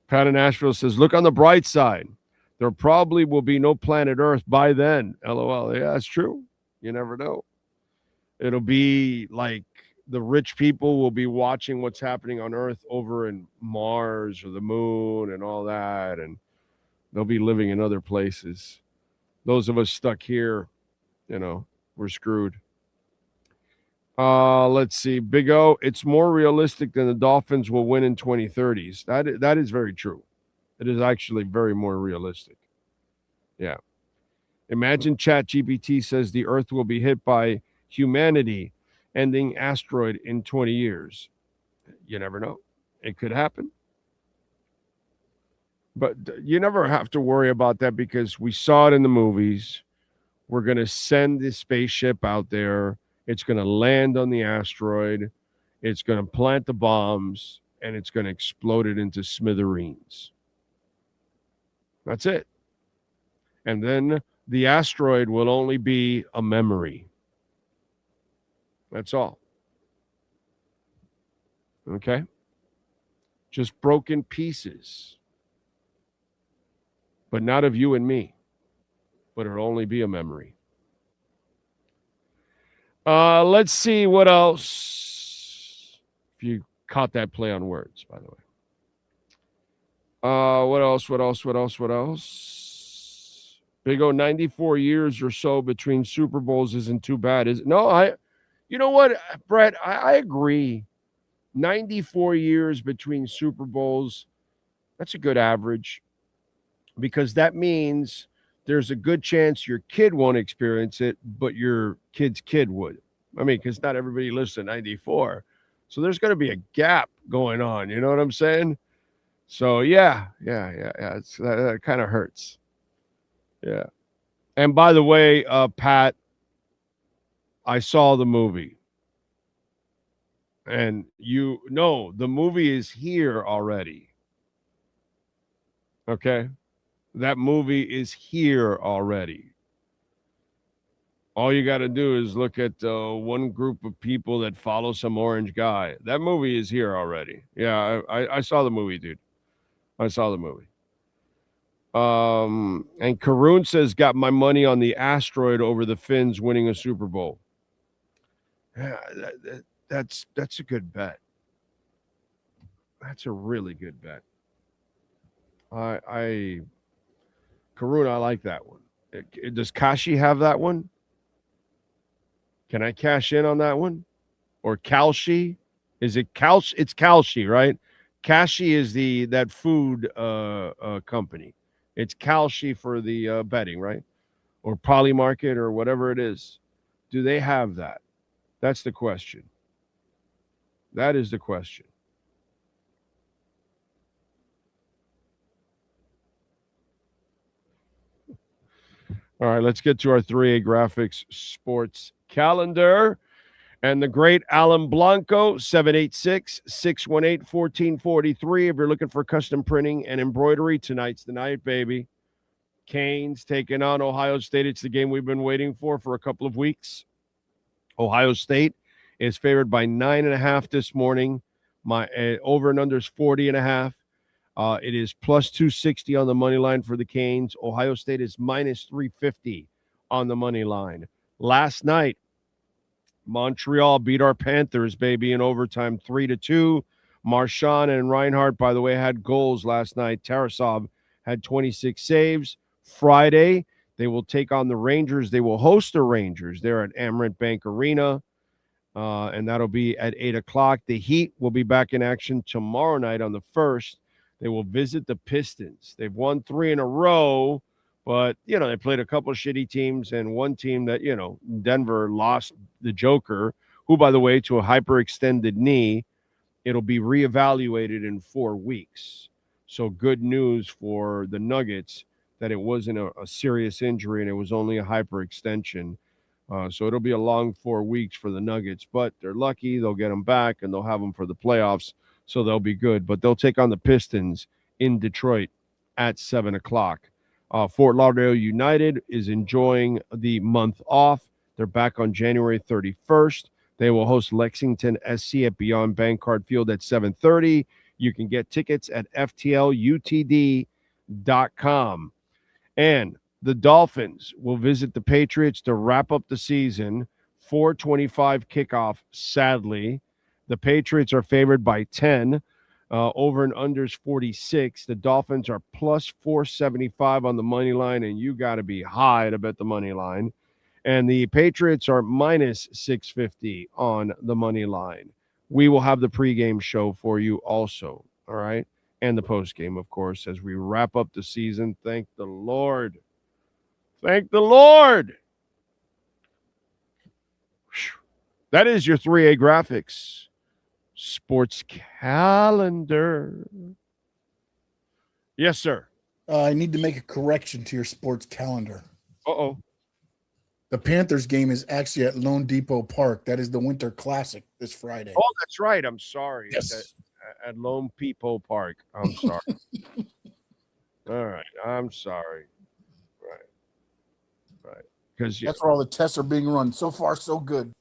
Pat in Nashville says, look on the bright side. There probably will be no planet Earth by then. LOL. Yeah, that's true. You never know. It'll be like the rich people will be watching what's happening on Earth over in Mars or the moon and all that, and they'll be living in other places. Those of us stuck here, we're screwed. Let's see. Big O, it's more realistic than the Dolphins will win in 2030s. That is very true. It is actually very more realistic. Yeah. Imagine ChatGPT says the Earth will be hit by humanity ending asteroid in 20 years. You never know. It could happen. But you never have to worry about that because we saw it in the movies. We're going to send this spaceship out there. It's going to land on the asteroid. It's going to plant the bombs, and it's going to explode it into smithereens. That's it. And then the asteroid will only be a memory. That's all. Okay? Just broken pieces. But not of you and me. But it'll only be a memory. Let's see what else. If you caught that play on words, by the way. What else? Big O, 94 years or so between Super Bowls isn't too bad, is it? No, you know what, Brett? I agree. 94 years between Super Bowls, that's a good average. Because that means there's a good chance your kid won't experience it, but your kid's kid would. I mean, because not everybody lives to 94. So there's going to be a gap going on. You know what I'm saying? So, yeah. That kind of hurts. Yeah. And by the way, Pat, I saw the movie. And the movie is here already. Okay? That movie is here already. All you got to do is look at one group of people that follow some orange guy. That movie is here already. Yeah, I saw the movie, dude. I saw the movie. And Karun says, got my money on the asteroid over the Finns winning a Super Bowl. Yeah, that's a good bet. That's a really good bet. Karun, I like that one. Does Kashi have that one? Can I cash in on that one? Or Kalshi? Is it Kalshi? It's Kalshi, right? Kashi is that food company. It's Kalshi for the betting, right? Or Polymarket or whatever it is. Do they have that? That's the question. That is the question. All right, let's get to our 3A Graphics sports calendar. And the great Alan Blanco, 786-618-1443. If you're looking for custom printing and embroidery, tonight's the night, baby. Canes taking on Ohio State. It's the game we've been waiting for a couple of weeks. Ohio State is favored by 9.5 this morning. My over and under is 40.5. It is plus 260 on the money line for the Canes. Ohio State is minus 350 on the money line. Last night, Montreal beat our Panthers, baby, in overtime 3-2. Marchand and Reinhardt, by the way, had goals last night. Tarasov had 26 saves. Friday, they will take on the Rangers. They will host the Rangers. They're at Amerant Bank Arena, and that'll be at 8 o'clock. The Heat will be back in action tomorrow night on the 1st. They will visit the Pistons. They've won 3 in a row, but, they played a couple of shitty teams and one team that, Denver lost the Joker, who, by the way, to a hyperextended knee. It'll be reevaluated in 4 weeks. So good news for the Nuggets that it wasn't a serious injury and it was only a hyperextension. So it'll be a long 4 weeks for the Nuggets, but they're lucky. They'll get them back and they'll have them for the playoffs. So they'll be good. But they'll take on the Pistons in Detroit at 7 o'clock. Fort Lauderdale United is enjoying the month off. They're back on January 31st. They will host Lexington SC at Beyond Bankcard Field at 7:30. You can get tickets at FTLUTD.com. And the Dolphins will visit the Patriots to wrap up the season. 4:25 kickoff, sadly. The Patriots are favored by 10. Over and unders 46. The Dolphins are plus 475 on the money line, and you got to be high to bet the money line. And the Patriots are minus 650 on the money line. We will have the pregame show for you also, all right? And the postgame, of course, as we wrap up the season. Thank the Lord. Thank the Lord. That is your 3A Graphics sports calendar. Yes, sir. I need to make a correction to your sports calendar. Uh-oh. The Panthers game is actually at Lone Depot Park. That is the Winter Classic this Friday. Oh, that's right. I'm sorry. Yes. At Lone Depot Park. I'm sorry. All right. I'm sorry. Right. Because that's where all the tests are being run. So far, so good.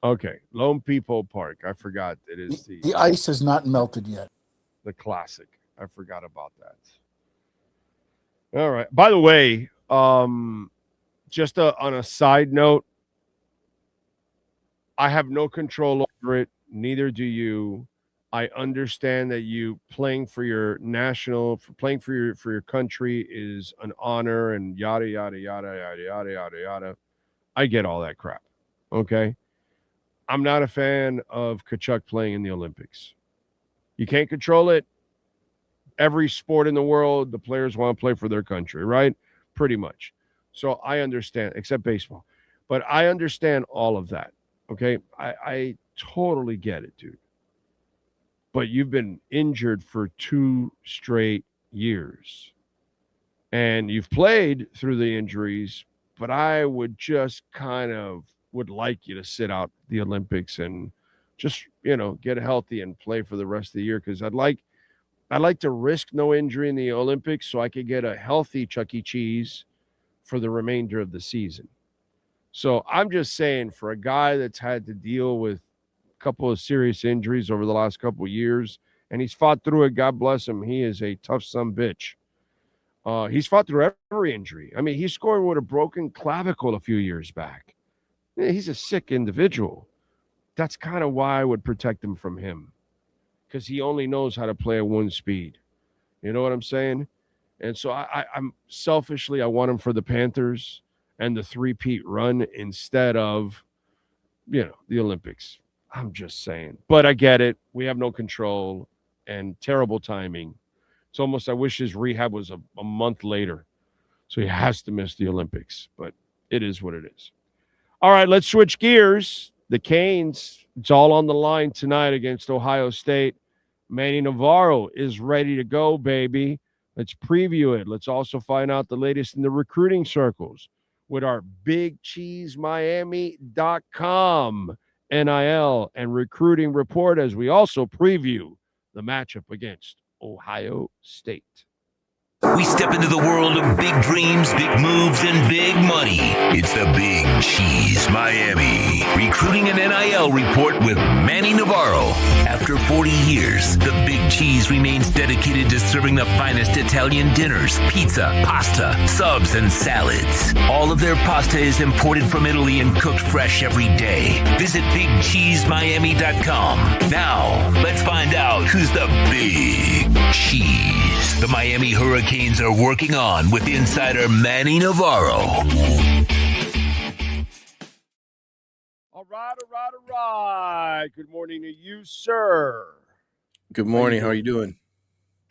Okay. Lone Depot Park. I forgot. It is the ice has not melted yet. The classic. I forgot about that. All right. By the way, just on a side note, I have no control over it. Neither do you. I understand that you playing for your playing for your country is an honor and yada, yada, yada, yada, yada, yada, yada. I get all that crap. Okay. I'm not a fan of Kachuk playing in the Olympics. You can't control it. Every sport in the world, the players want to play for their country, right? Pretty much. So I understand, except baseball. But I understand all of that, okay? I totally get it, dude. But you've been injured for 2 straight years. And you've played through the injuries, but I would just would like you to sit out the Olympics and just, get healthy and play for the rest of the year, because I'd like to risk no injury in the Olympics so I could get a healthy Chuck E. Cheese for the remainder of the season. So I'm just saying, for a guy that's had to deal with a couple of serious injuries over the last couple of years, and he's fought through it, God bless him, he is a tough son bitch. He's fought through every injury. I mean, he scored with a broken clavicle a few years back. Yeah, he's a sick individual. That's kind of why I would protect him from him, because he only knows how to play at one speed. You know what I'm saying? And so I'm selfishly, I want him for the Panthers and the three-peat run instead of, the Olympics. I'm just saying. But I get it. We have no control and terrible timing. It's almost, I wish his rehab was a month later. So he has to miss the Olympics. But it is what it is. All right, let's switch gears. The Canes, it's all on the line tonight against Ohio State. Manny Navarro is ready to go, baby. Let's preview it. Let's also find out the latest in the recruiting circles with our BigCheeseMiami.com NIL and recruiting report, as we also preview the matchup against Ohio State. We step into the world of big dreams, big moves, and big money. It's the Big Cheese Miami Recruiting and NIL Report with Manny Navarro. After 40 years, the Big Cheese remains dedicated to serving the finest Italian dinners, pizza, pasta, subs, and salads. All of their pasta is imported from Italy and cooked fresh every day. Visit BigCheeseMiami.com. Now, let's find out who's the Big Cheese the Miami Hurricanes are working on with insider Manny Navarro. All right. Good morning to you, sir. Good morning. How are you doing?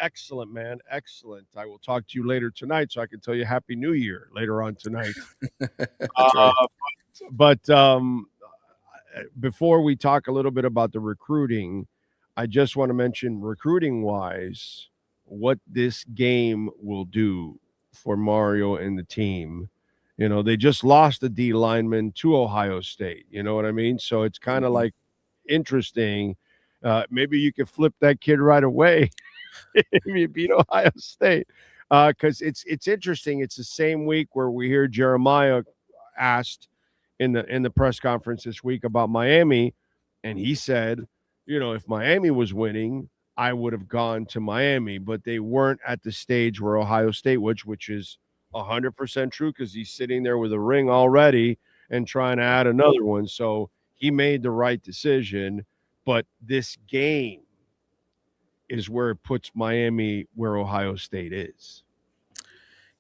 Excellent, man. Excellent. I will talk to you later tonight so I can tell you Happy New Year later on tonight. But before we talk a little bit about the recruiting, I just want to mention, recruiting-wise, what this game will do for Mario and the team. They just lost a D lineman to Ohio State. You know what I mean? So it's kind of like interesting. Maybe you could flip that kid right away if you beat Ohio State. Because it's interesting. It's the same week where we hear Jeremiah asked in the press conference this week about Miami, and he said, if Miami was winning, I would have gone to Miami, but they weren't at the stage where Ohio State, which is 100% true, because he's sitting there with a ring already and trying to add another one. So he made the right decision, but this game is where it puts Miami where Ohio State is.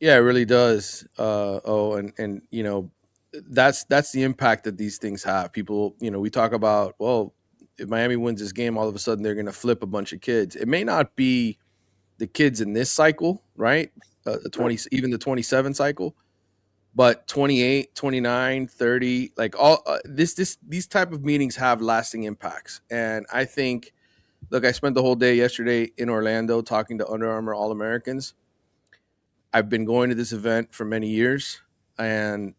Yeah, it really does. That's the impact that these things have. People, we talk about, well, if Miami wins this game, all of a sudden they're going to flip a bunch of kids. It may not be the kids in this cycle, right? Even the 27 cycle, but 28, 29, 30, like all these type of meetings have lasting impacts. And I think, look, I spent the whole day yesterday in Orlando talking to Under Armour All-Americans. I've been going to this event for many years, and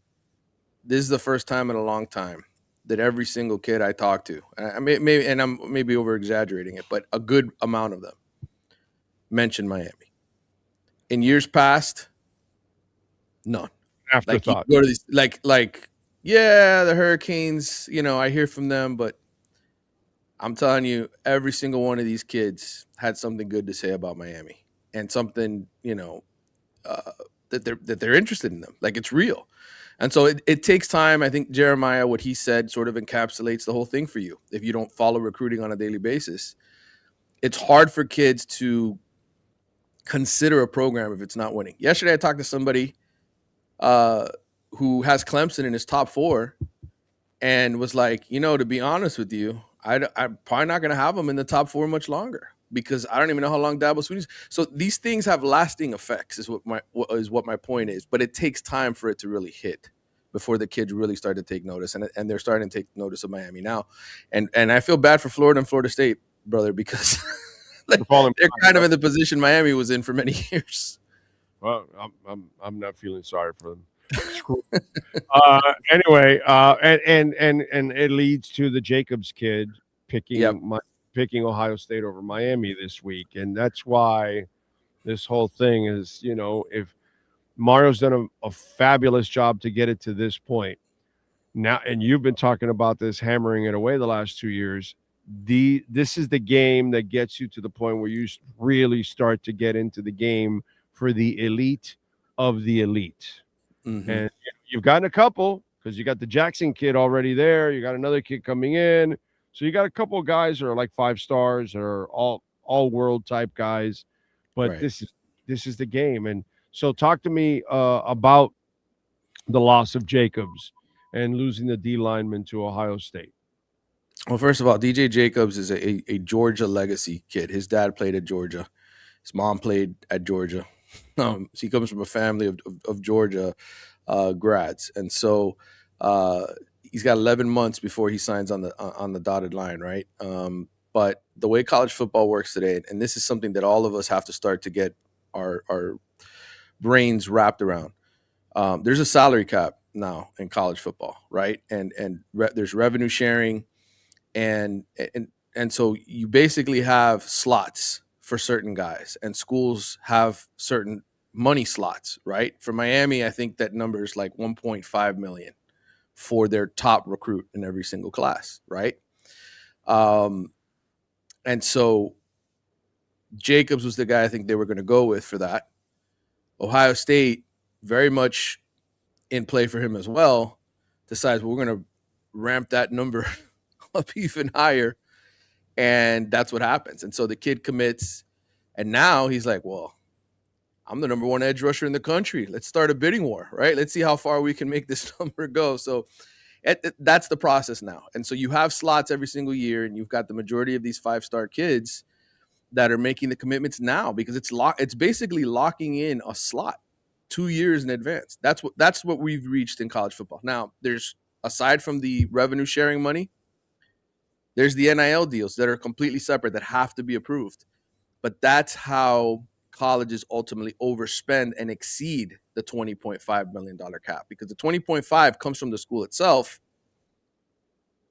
this is the first time in a long time that every single kid I talk to, I'm maybe over exaggerating it, but a good amount of them mentioned Miami. In years past, none. Afterthought. Like, you go to these, yeah, the Hurricanes, I hear from them, but I'm telling you, every single one of these kids had something good to say about Miami, and something, that they're interested in them. Like, it's real. And so it takes time. I think Jeremiah, what he said sort of encapsulates the whole thing for you. If you don't follow recruiting on a daily basis, it's hard for kids to consider a program if it's not winning. Yesterday, I talked to somebody who has Clemson in his top 4 and was like, to be honest with you, I'm probably not going to have them in the top 4 much longer, because I don't even know how long Dabo Swinney's. So these things have lasting effects, is what my point is. But it takes time for it to really hit before the kids really start to take notice, and they're starting to take notice of Miami now. And I feel bad for Florida and Florida State, brother, because they're kind of in the position Miami was in for many years. Well, I'm not feeling sorry for them. Anyway, and it leads to the Jacobs kid picking Ohio State over Miami this week, and that's why this whole thing is, if Mario's done a fabulous job to get it to this point now, and you've been talking about this, hammering it away the last 2 years. This is the game that gets you to the point where you really start to get into the game for the elite of the elite. Mm-hmm. And you've gotten a couple, because you got the Jackson kid already there. You got another kid coming in. So you got a couple of guys that are like 5 stars or all world type guys. But Right. this is the game. And so talk to me about the loss of Jacobs and losing the D lineman to Ohio State. Well, first of all, DJ Jacobs is a Georgia legacy kid. His dad played at Georgia. His mom played at Georgia. So he comes from a family of Georgia grads. And so he's got 11 months before he signs on the dotted line, right? But the way college football works today, and this is something that all of us have to start to get our brains wrapped around. There's a salary cap now in college football, right? And there's revenue sharing, and so you basically have slots for certain guys, and schools have certain money slots, right? For Miami, I think that number is like 1.5 million for their top recruit in every single class, right? And so Jacobs was the guy I think they were going to go with for that. Ohio State, very much in play for him as well, decides, well, we're going to ramp that number up even higher. And that's what happens. And so the kid commits, and now he's like, well, I'm the number 1 edge rusher in the country. Let's start a bidding war, right? Let's see how far we can make this number go. So that's the process now. And so you have slots every single year, and you've got the majority of these 5-star kids that are making the commitments now, because it's basically locking in a slot 2 years in advance. That's what we've reached in college football. Now, there's, aside from the revenue sharing money, there's the NIL deals that are completely separate that have to be approved. But that's how colleges ultimately overspend and exceed the $20.5 million cap, because the 20.5 comes from the school itself.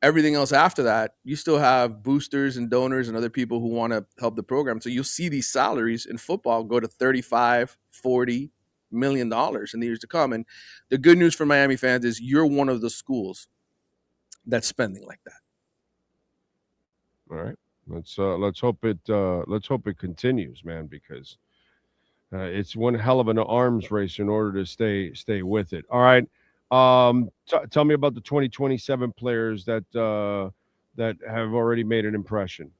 Everything else after that, you still have boosters and donors and other people who want to help the program. So you'll see these salaries in football go to $35, $40 million in the years to come. And the good news for Miami fans is you're one of the schools that's spending like that. All right, let's hope it continues, man, because it's one hell of an arms race in order to stay with it. All right, tell me about the 2027 players that have already made an impression.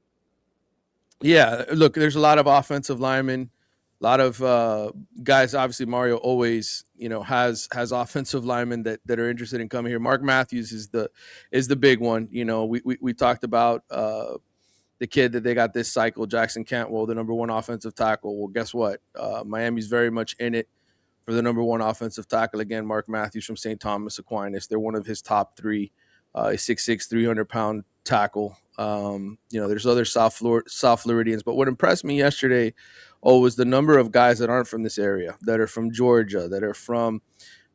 Yeah, look, there's a lot of offensive linemen, a lot of guys. Obviously, Mario always, has offensive linemen that are interested in coming here. Mark Matthews is the big one. We talked about the kid that they got this cycle, Jackson Cantwell, the number 1 offensive tackle. Well, guess what? Miami's very much in it for the number 1 offensive tackle. Again, Mark Matthews from St. Thomas Aquinas. They're one of his top 3, a 6'6", 300-pound tackle. There's other South Floridians. But what impressed me yesterday, was the number of guys that aren't from this area, that are from Georgia, that are from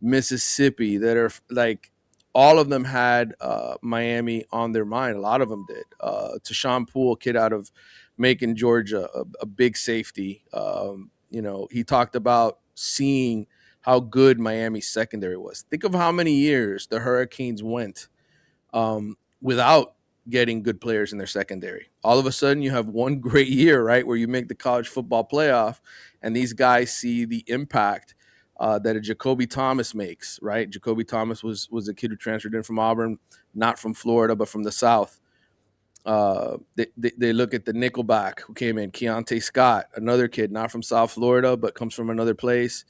Mississippi, that are like, all of them had Miami on their mind. A lot of them did. Tashawn Poole, kid out of Macon, Georgia, a big safety. He talked about seeing how good Miami's secondary was. Think of how many years the Hurricanes went without getting good players in their secondary. All of a sudden, you have one great year, right, where you make the college football playoff, and these guys see the impact that a Jacoby Thomas makes, right? Jacoby Thomas was a kid who transferred in from Auburn, not from Florida, but from the South. They look at the nickelback who came in, Keontae Scott, another kid, not from South Florida, but comes from another place,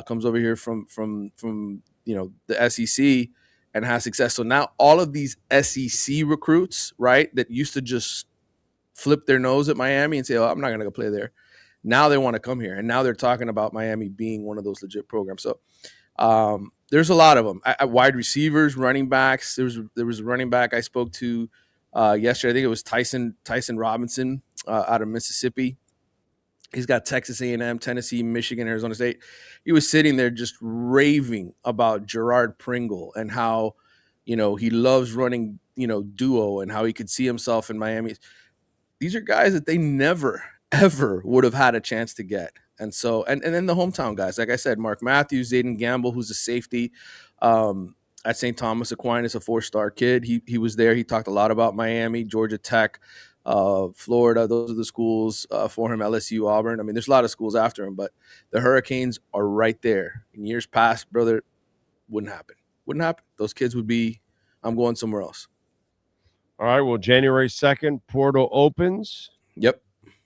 comes over here from the SEC and has success. So now all of these SEC recruits, right, that used to just flip their nose at Miami and say, oh, I'm not going to go play there. Now they want to come here, and now they're talking about Miami being one of those legit programs. So there's a lot of them. Wide receivers, running backs. There was a running back I spoke to yesterday. I think it was Tyson Robinson out of Mississippi. He's got Texas A&M, Tennessee, Michigan, Arizona State. He was sitting there just raving about Gerard Pringle and how, he loves running duo and how he could see himself in Miami. These are guys that they never, ever would have had a chance to get. And so, and then the hometown guys, like I said, Mark Matthews, Zayden Gamble, who's a safety at St. Thomas Aquinas, a 4-star kid. He was there. He talked a lot about Miami, Georgia Tech, Florida. Those are the schools for him, LSU, Auburn. I mean, there's a lot of schools after him, but the Hurricanes are right there. In years past, brother, wouldn't happen. Wouldn't happen. Those kids would be, I'm going somewhere else. All right. Well, January 2nd, portal opens. Yep.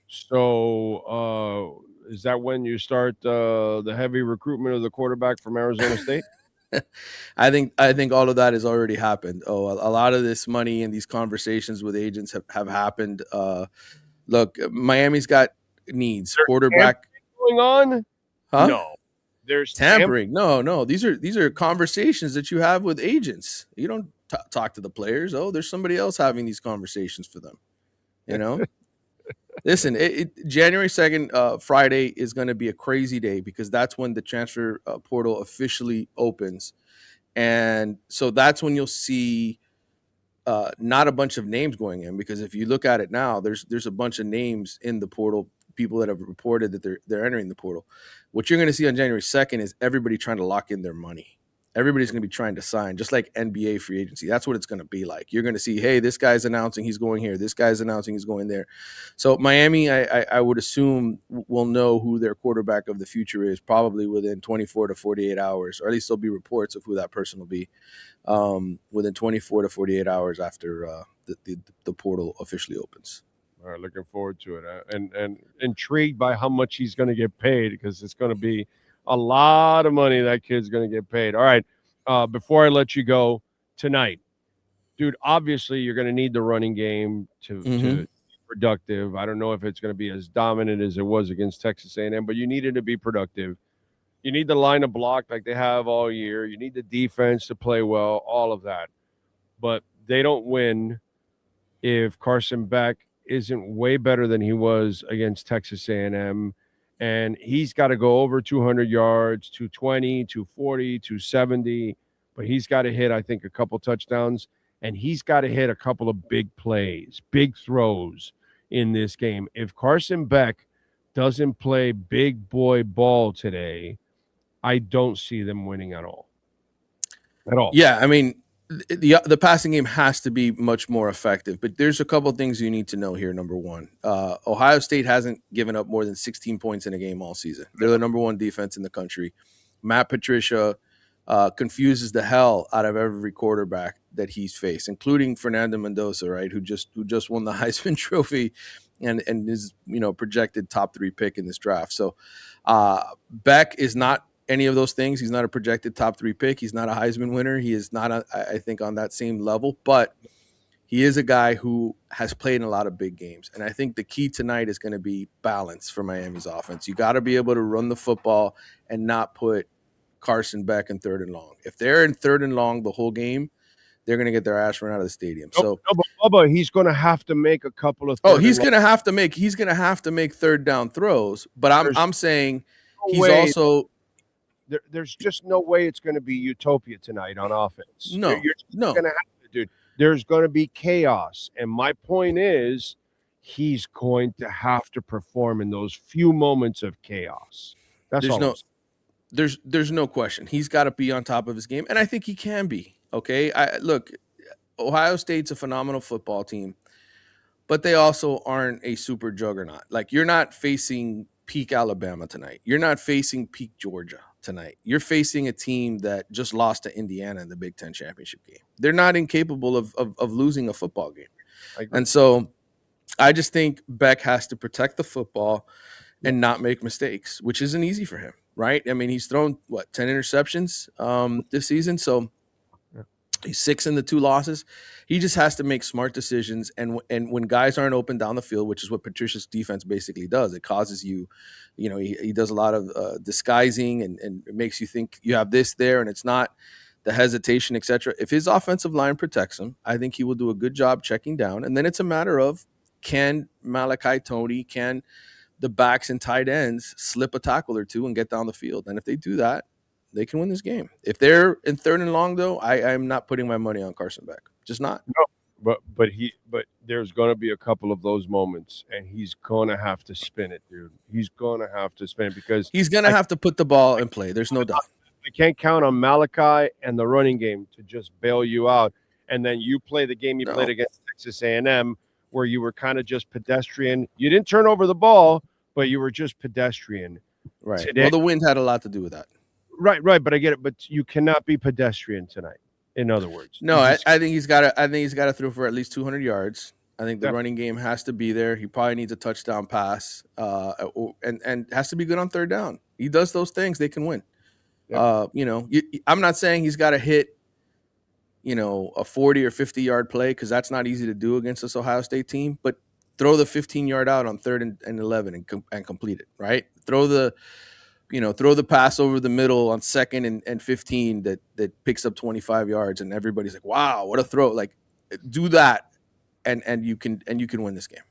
So is that when you start the heavy recruitment of the quarterback from Arizona State? I think all of that has already happened. A lot of this money and these conversations with agents have happened. Look, Miami's got needs. There's Quarterback going on? Huh? No. There's tampering. No. These are conversations that you have with agents. You don't talk to the players. Oh, there's somebody else having these conversations for them. Listen, January 2nd, Friday is going to be a crazy day because that's when the transfer portal officially opens. And so that's when you'll see not a bunch of names going in, because if you look at it now, there's a bunch of names in the portal, people that have reported that they're entering the portal. What you're going to see on January 2nd is everybody trying to lock in their money. Everybody's going to be trying to sign, just like NBA free agency. That's what it's going to be like. You're going to see, hey, this guy's announcing he's going here. This guy's announcing he's going there. So Miami, I would assume, will know who their quarterback of the future is probably within 24 to 48 hours, or at least there'll be reports of who that person will be within 24 to 48 hours after the portal officially opens. All right, looking forward to it, and intrigued by how much he's going to get paid, because it's going to be a lot of money that kid's going to get paid. All right, before I let you go tonight, dude, obviously you're going to need the running game to be productive. I don't know if it's going to be as dominant as it was against Texas A&M, but you need it to be productive. You need the line of block like they have all year. You need the defense to play well, all of that. But they don't win if Carson Beck isn't way better than he was against Texas A&M. And he's got to go over 200 yards, 220, 240, 270. But he's got to hit, I think, a couple touchdowns. And he's got to hit a couple of big plays, big throws in this game. If Carson Beck doesn't play big boy ball today, I don't see them winning at all. Yeah, I mean, the passing game has to be much more effective. But there's a couple of things you need to know here. Number one, Ohio State hasn't given up more than 16 points in a game all season. They're the number one defense in the country. Matt Patricia confuses the hell out of every quarterback that he's faced, including Fernando Mendoza, right, who just won the Heisman Trophy and is projected top 3 pick in this draft. So Beck is not any of those things. He's not a projected top 3 pick. He's not a Heisman winner. He is not, I think, on that same level, but he is a guy who has played in a lot of big games. And I think the key tonight is going to be balance for Miami's offense. You got to be able to run the football and not put Carson Beck in 3rd and long. If they're in 3rd and long the whole game, they're going to get their ass run out of the stadium. But Bubba, he's going to have to make a couple of. He's going to have to make 3rd down throws. But I'm saying he's also. There's just no way it's going to be utopia tonight on offense. No. You're going to have to, dude. There's going to be chaos, and my point is, he's going to have to perform in those few moments of chaos. There's no question. He's got to be on top of his game, and I think he can be. Okay, look, Ohio State's a phenomenal football team, but they also aren't a super juggernaut. Like, you're not facing peak Alabama tonight. You're not facing peak Georgia tonight. You're facing a team that just lost to Indiana in the Big Ten championship game. They're not incapable of losing a football game. And so I just think Beck has to protect the football and not make mistakes, which isn't easy for him, right? I mean, he's thrown, 10 interceptions this season. So he's 6 in the 2 losses. He just has to make smart decisions. And when guys aren't open down the field, which is what Patricia's defense basically does, it causes you, he does a lot of disguising and it makes you think you have this there and it's not, the hesitation, etc. If his offensive line protects him, I think he will do a good job checking down. And then it's a matter of, can Malachi Tony, can the backs and tight ends slip a tackle or two and get down the field? And if they do that, they can win this game. If they're in 3rd and long, though, I am not putting my money on Carson Beck. Just not. But there's going to be a couple of those moments, and he's going to have to spin it, dude. He's going to have to spin it because he's going to have to put the ball in play. There's no doubt. I can't count on Malachi and the running game to just bail you out, and then you play the game you played against Texas A&M, where you were kind of just pedestrian. You didn't turn over the ball, but you were just pedestrian. Right. Today, well, the wind had a lot to do with that. Right. But I get it. But you cannot be pedestrian tonight. In other words, no, I think he's got to. I think he's got to throw for at least 200 yards. I think the running game has to be there. He probably needs a touchdown pass, and has to be good on third down. He does those things, they can win. I'm not saying he's got to hit, a 40 or 50 yard play, because that's not easy to do against this Ohio State team. But throw the 15-yard out on 3rd and 11 and complete it. Right. Throw the pass over the middle on 2nd and 15 that picks up 25 yards, and everybody's like, wow, what a throw. Like, do that, and you can win this game.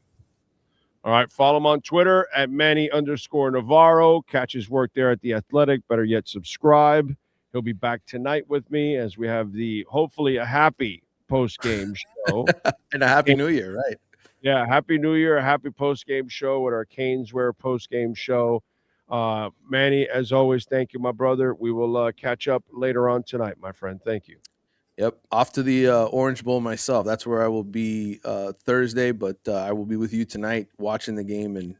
All right, follow him on Twitter at Manny_Navarro. Catch his work there at The Athletic. Better yet, subscribe. He'll be back tonight with me as we have hopefully a happy post-game show. And a happy new year, right? Yeah, happy new year, a happy post-game show with our Caneswear post-game show. Manny, as always, thank you, my brother. We will catch up later on tonight, my friend. Thank you. Yep. Off to the Orange Bowl myself. That's where I will be Thursday, but I will be with you tonight watching the game and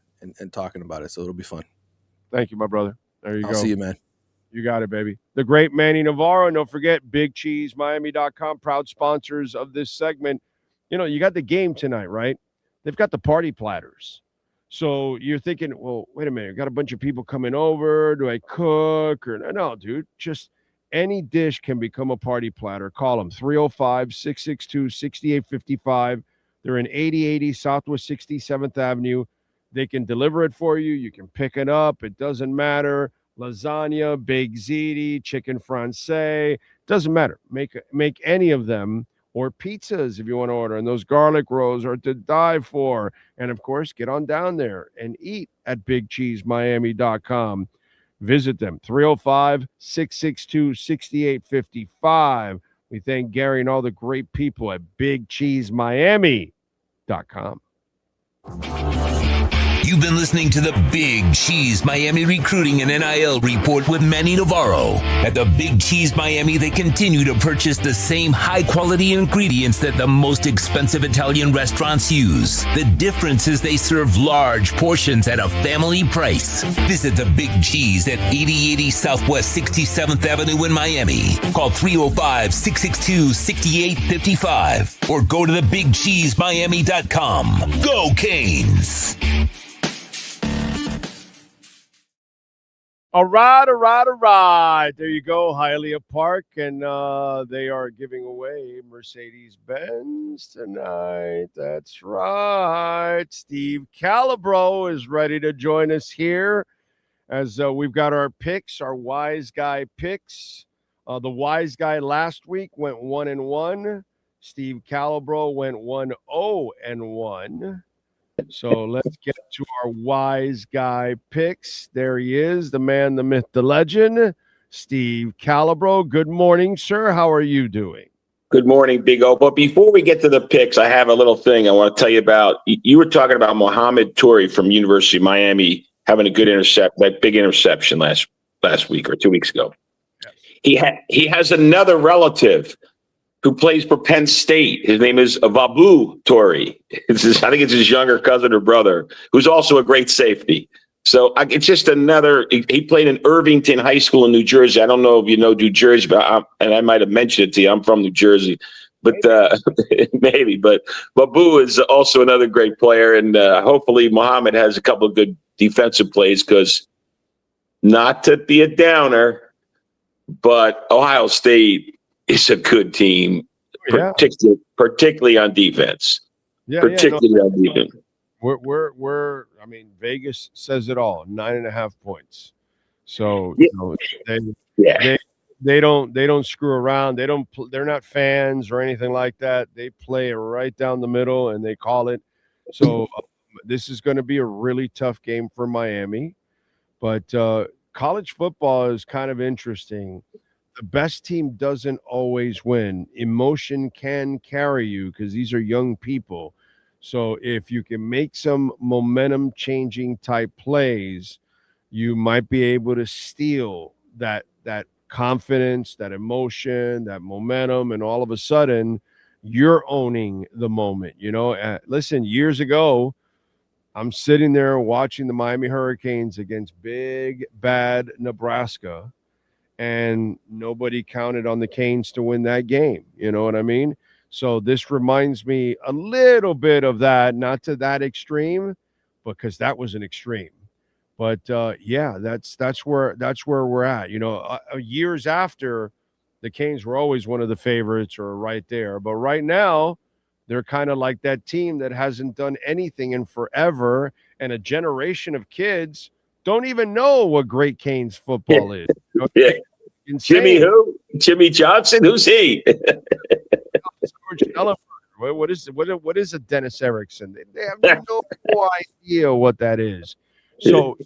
talking about it. So it'll be fun. Thank you, my brother. There you go. I'll see you, man. You got it, baby. The great Manny Navarro. And don't forget, BigCheeseMiami.com, proud sponsors of this segment. You got the game tonight, right? They've got the party platters. So you're thinking, well, wait a minute, got a bunch of people coming over. Do I cook? No, dude, just any dish can become a party platter. Call them 305-662-6855. They're in 8080 Southwest 67th Avenue. They can deliver it for you. You can pick it up. It doesn't matter. Lasagna, baked ziti, chicken francais. Doesn't matter. Make any of them. Or pizzas if you want to order. And those garlic rolls are to die for. And, of course, get on down there and eat at BigCheeseMiami.com. Visit them, 305-662-6855. We thank Gary and all the great people at BigCheeseMiami.com. You've been listening to the Big Cheese Miami Recruiting and NIL Report with Manny Navarro. At the Big Cheese Miami, they continue to purchase the same high-quality ingredients that the most expensive Italian restaurants use. The difference is they serve large portions at a family price. Visit the Big Cheese at 8080 Southwest 67th Avenue in Miami. Call 305-662-6855 or go to thebigcheesemiami.com. Go Canes! All right. There you go, Hialeah Park, and they are giving away Mercedes-Benz tonight. That's right. Steve Calabro is ready to join us here as we've got our picks, our wise guy picks. The wise guy last week went 1-1. Steve Calabro went 1-0-1. So let's get to our wise guy picks. There he is, the man, the myth, the legend, Steve Calabro. Good morning, sir. How are you doing? Good morning, Big O. But before we get to the picks, I have a little thing I want to tell you about. You were talking about Mohamed Toure from University of Miami having a good that big interception last week or 2 weeks ago. Yes. He has another relative who plays for Penn State. His name is Vabu Toure. I think it's his younger cousin or brother, who's also a great safety. So it's just another. He played in Irvington High School in New Jersey. I don't know if you know New Jersey, but and I might have mentioned it to you. I'm from New Jersey, but maybe. But Vabu is also another great player, and hopefully Mohamed has a couple of good defensive plays. Because not to be a downer, but Ohio State is a good team, particularly on defense. On defense. We're. I mean, Vegas says it all. 9.5 points. So they don't screw around. They're not fans or anything like that. They play right down the middle and they call it. So this is going to be a really tough game for Miami. But college football is kind of interesting. the best team doesn't always win. Emotion can carry you because these are young people. So if you can make some momentum changing type plays, you might be able to steal that confidence, that emotion, that momentum, and all of a sudden you're owning the moment. Listen, years ago, I'm sitting there watching the Miami Hurricanes against big, bad Nebraska, and nobody counted on the Canes to win that game. You know what I mean? So this reminds me a little bit of that, not to that extreme, because that was an extreme. But that's where we're at. Years after, the Canes were always one of the favorites or right there. But right now, they're kind of like that team that hasn't done anything in forever, and a generation of kids don't even know what great Canes football is. Yeah. Jimmy who? Jimmy Johnson? Who's he? What is a Dennis Erickson? They have no idea what that is. So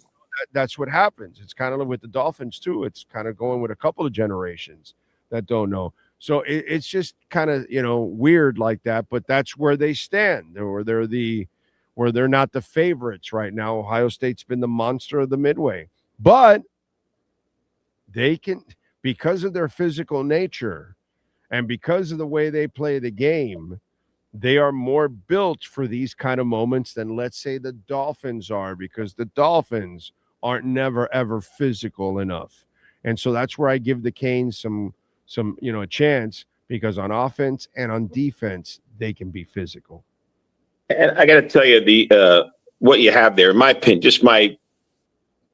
that's what happens. It's kind of with the Dolphins too. It's kind of going with a couple of generations that don't know. So it's just kind of weird like that. But that's where they stand. Where they're not the favorites right now. Ohio State's been the monster of the Midway, but they can, because of their physical nature and because of the way they play the game, they are more built for these kind of moments than, let's say, the Dolphins are, because the Dolphins aren't never, ever physical enough. And so that's where I give the Canes some a chance, because on offense and on defense, they can be physical. And I got to tell you, what you have there, in my opinion, just my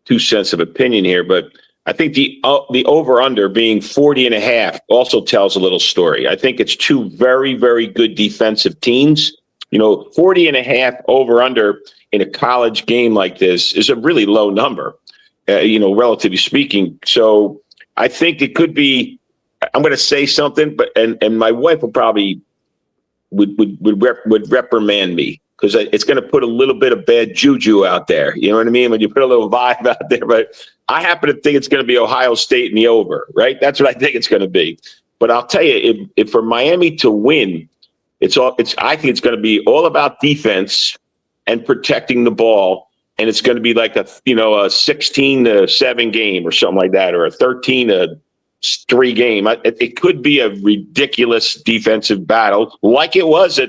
2 cents of opinion here, but I think the over-under being 40.5 also tells a little story. I think it's two very, very good defensive teams. 40.5 over-under in a college game like this is a really low number, relatively speaking. So I think it could be, I'm going to say something, but and my wife will probably would reprimand me, because it's going to put a little bit of bad juju out there. You know what I mean? When you put a little vibe out there. But I happen to think it's going to be Ohio State in the over, right? That's what I think it's going to be. But I'll tell you, if for Miami to win, I think it's going to be all about defense and protecting the ball. And it's going to be like a 16-7 game or something like that, or a 13-3 game. It could be a ridiculous defensive battle like it was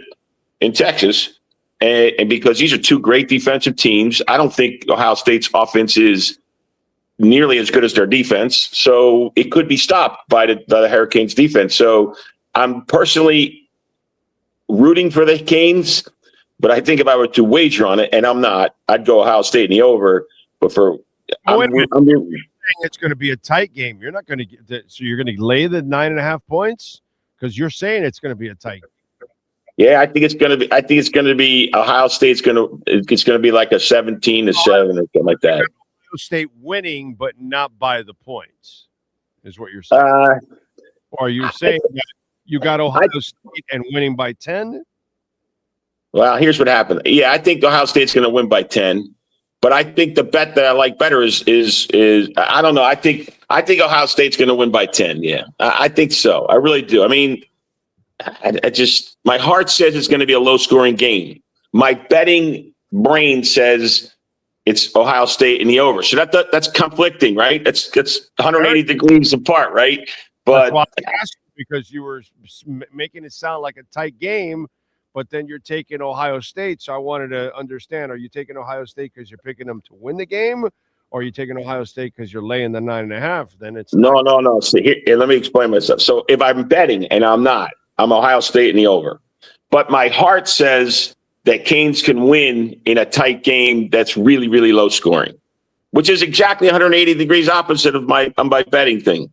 in Texas. And because these are two great defensive teams, I don't think Ohio State's offense is nearly as good as their defense. So it could be stopped by the Hurricanes defense. So I'm personally rooting for the Canes, but I think if I were to wager on it, and I'm not, I'd go Ohio State in the over. But I'm it's going to be a tight game. You're not going to get so you're going to lay the 9.5 points, because you're saying it's going to be a tight game. Yeah, I think it's going to be Ohio State's it's going to be like a 17-7 or something like that. Ohio State winning, but not by the points, is what you're saying. Or are you saying that you got Ohio State and winning by 10? Well, here's what happened. Yeah, I think Ohio State's going to win by 10. But I think the bet that I like better is I don't know. I think Ohio State's going to win by 10. Yeah, I think so. I really do. I mean, I just, my heart says it's going to be a low scoring game. My betting brain says it's Ohio State in the over. So that's conflicting, right? That's 180 degrees apart, right? But that's why I asked you, because you were making it sound like a tight game, but then you're taking Ohio State. So I wanted to understand, are you taking Ohio State because you're picking them to win the game, or are you taking Ohio State because you're laying the 9.5? Then it's no. See, here, let me explain myself. So if I'm betting, and I'm not, I'm Ohio State in the over. But my heart says that Canes can win in a tight game that's really, really low scoring, which is exactly 180 degrees opposite of my betting thing.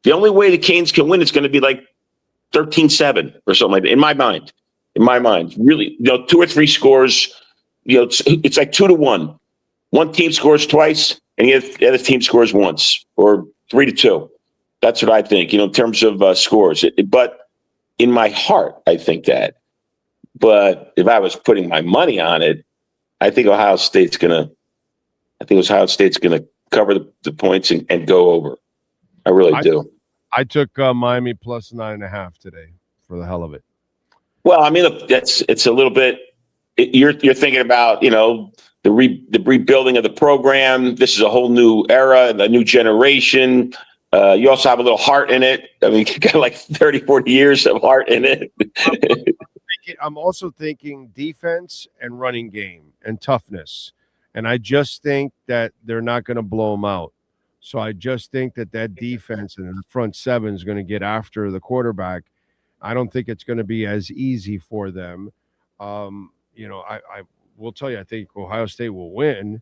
The only way the Canes can win is going to be like 13-7 or something like that, in my mind. In my mind, really, 2 or 3 scores, it's like 2-1. One team scores twice, and the other team scores once, or 3-2. That's what I think, in terms of scores. But in my heart, I think that. But if I was putting my money on it, I think Ohio State's gonna cover the points and go over. I really do. I took Miami plus 9.5 today for the hell of it. Well, I mean, look, it's a little bit. You're thinking about the rebuilding of the program. This is a whole new era, a new generation. You also have a little heart in it. I mean, you got like 30, 40 years of heart in it. I'm also thinking defense and running game and toughness. And I just think that they're not going to blow them out. So I just think that defense and the front seven is going to get after the quarterback. I don't think it's going to be as easy for them. I will tell you, I think Ohio State will win,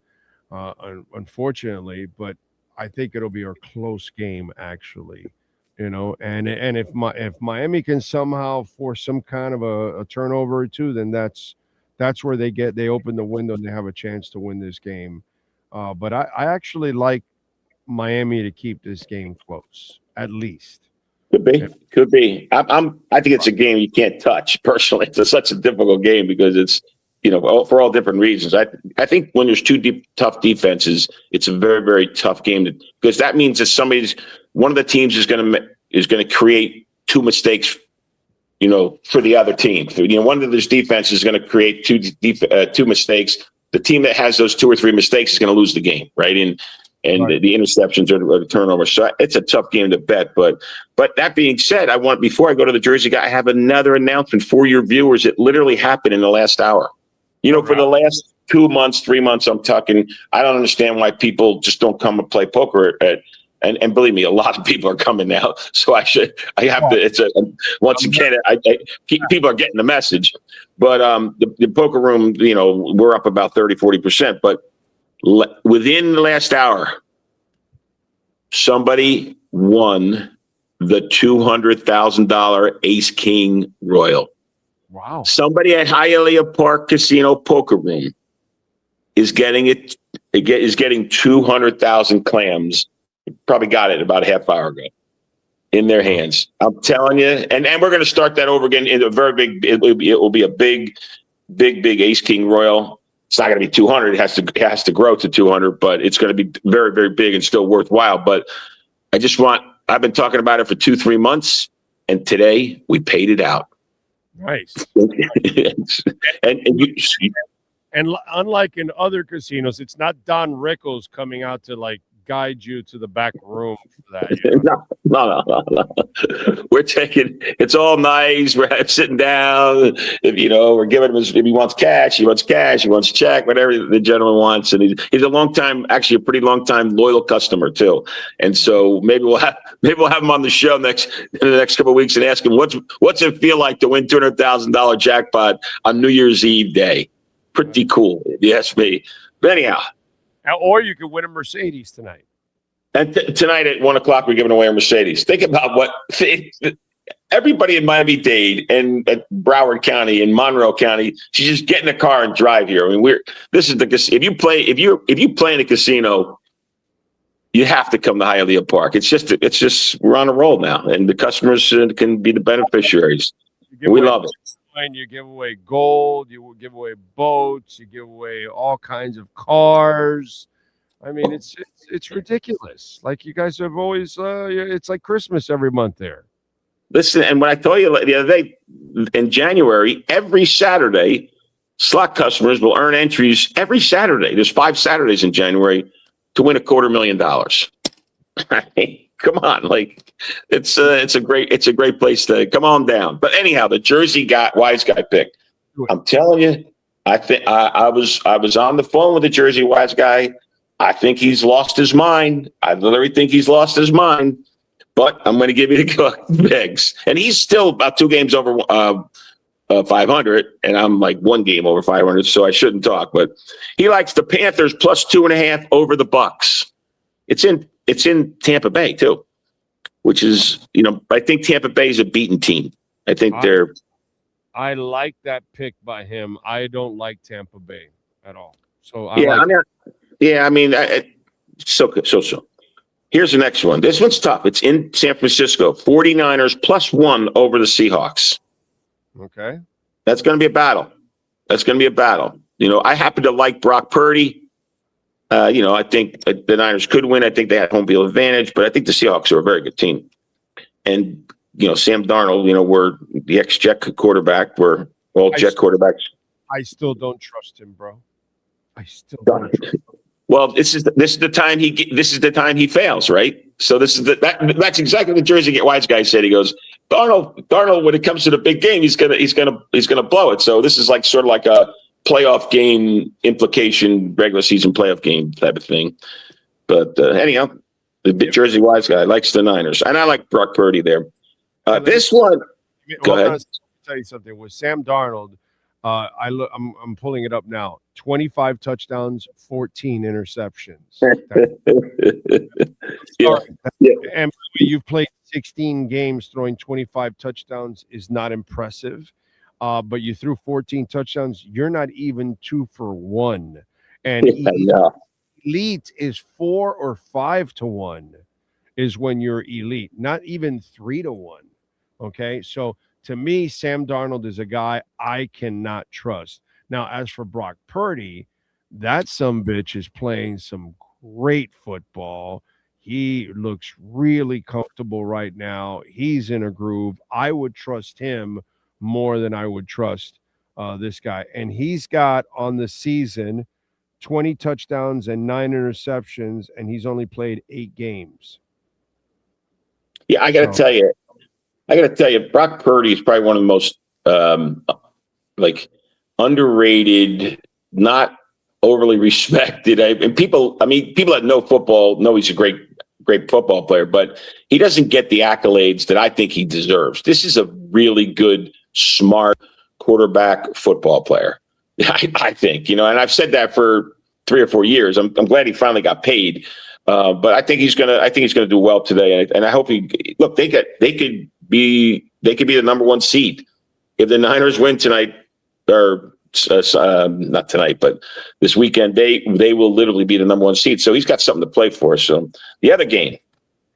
unfortunately, but I think it'll be a close game, actually. And if Miami can somehow force some kind of a turnover or two, then that's where they open the window and they have a chance to win this game. But I actually like Miami to keep this game close, at least. Could be. I think it's a game you can't touch. Personally, it's such a difficult game because it's for all different reasons. I think when there's two tough defenses, it's a very, very tough game because that means that one of the teams is going to create two mistakes. For the other team, one of those defenses is going to create two mistakes. The team that has those 2 or 3 mistakes is going to lose the game, right? And the interceptions or the turnovers. So it's a tough game to bet. But that being said, before I go to the Jersey guy, I have another announcement for your viewers. It literally happened in the last hour. For the last 2 months, 3 months, I'm talking. I don't understand why people just don't come and play poker and believe me, a lot of people are coming now. So I have to. Once again, people are getting the message. But the poker room, we're up about 30-40%. But within the last hour, somebody won the $200,000 Ace King Royal. Wow! Somebody at Hialeah Park Casino poker room is getting it. Is getting 200,000 clams. Probably got it about a half hour ago in their hands. I'm telling you, and we're going to start that over again in a very big. It will be a big Ace King Royal. It's not going to be 200. It has to grow to 200, but it's going to be very, very big and still worthwhile. But I've been talking about it for 2-3 months, and today we paid it out. Nice. and unlike in other casinos, it's not Don Rickles coming out to guide you to the back room for that. No. We're taking. It's all nice. We're sitting down. We're giving him. If he wants cash, he wants cash. He wants check. Whatever the gentleman wants, and he's a a pretty long time loyal customer too. And so maybe we'll have him on the show in the next couple of weeks and ask him what's it feel like to win $200,000 jackpot on New Year's Eve day. Pretty cool, if you ask me. But anyhow. Or you could win a Mercedes tonight. And tonight at 1:00, we're giving away a Mercedes. Think about what everybody in Miami-Dade and at Broward County and Monroe County should just get in a car and drive here. I mean, if you play in a casino, you have to come to Hialeah Park. It's just we're on a roll now, and the customers can be the beneficiaries. We love it. You give away gold, you will give away boats, you give away all kinds of cars. I mean, it's ridiculous. Like you guys have always, it's like Christmas every month there. Listen, and when I told you the other day, in January, every Saturday, slot customers will earn entries every Saturday. There's 5 Saturdays in January to win $250,000. Come on, it's a great place to come on down. But anyhow, the Jersey wise guy pick. I'm telling you, I think I was on the phone with the Jersey wise guy. I think he's lost his mind. I literally think he's lost his mind. But I'm going to give you the picks, and he's still about 2 games over 500, and I'm like 1 game over 500, so I shouldn't talk. But he likes the Panthers plus 2.5 over the Bucks. It's in Tampa Bay too, which is, I think Tampa Bay is a beaten team. I think I like that pick by him. I don't like Tampa Bay at all. So so. Here's the next one. This one's tough. It's in San Francisco. 49ers plus 1 over the Seahawks. Okay. That's going to be a battle. I happen to like Brock Purdy. I think the Niners could win. I think they have home field advantage, but I think the Seahawks are a very good team. and Sam Darnold, we're the ex-Jet quarterback. We're all Jet quarterbacks. I still don't trust him, bro. I still don't trust him. Well, this is the time he fails, right? So that's exactly what the Jersey Get Wise guy said. He goes, Darnold, when it comes to the big game, he's gonna blow it. So this is sort of like a playoff game implication, regular season playoff game type of thing. But anyhow, the Jersey Wise guy likes the Niners, and I like Brock Purdy there. This one, go ahead. I'll tell you something with Sam Darnold. I'm pulling it up now. 25 touchdowns, 14 interceptions. And you've played 16 games. Throwing 25 touchdowns is not impressive. But you threw 14 touchdowns. You're not even 2 for 1. And elite is 4 or 5 to 1 is when you're elite, not even 3 to 1. Okay, so to me, Sam Darnold is a guy I cannot trust. Now, as for Brock Purdy, that sumbitch is playing some great football. He looks really comfortable right now. He's in a groove. I would trust him more than I would trust this guy. And he's got on the season 20 touchdowns and 9 interceptions, and he's only played 8 games. Yeah, I got to tell you, Brock Purdy is probably one of the most underrated, not overly respected. And people that know football know he's a great football player, but he doesn't get the accolades that I think he deserves. This is a really good, smart quarterback football player. I think, and I've said that for 3 or 4 years. I'm glad he finally got paid. But I think he's gonna do well today, and I hope they could be the number 1 seed if the Niners win tonight, or not tonight, but this weekend. They will literally be the number 1 seed. So he's got something to play for. So the other game,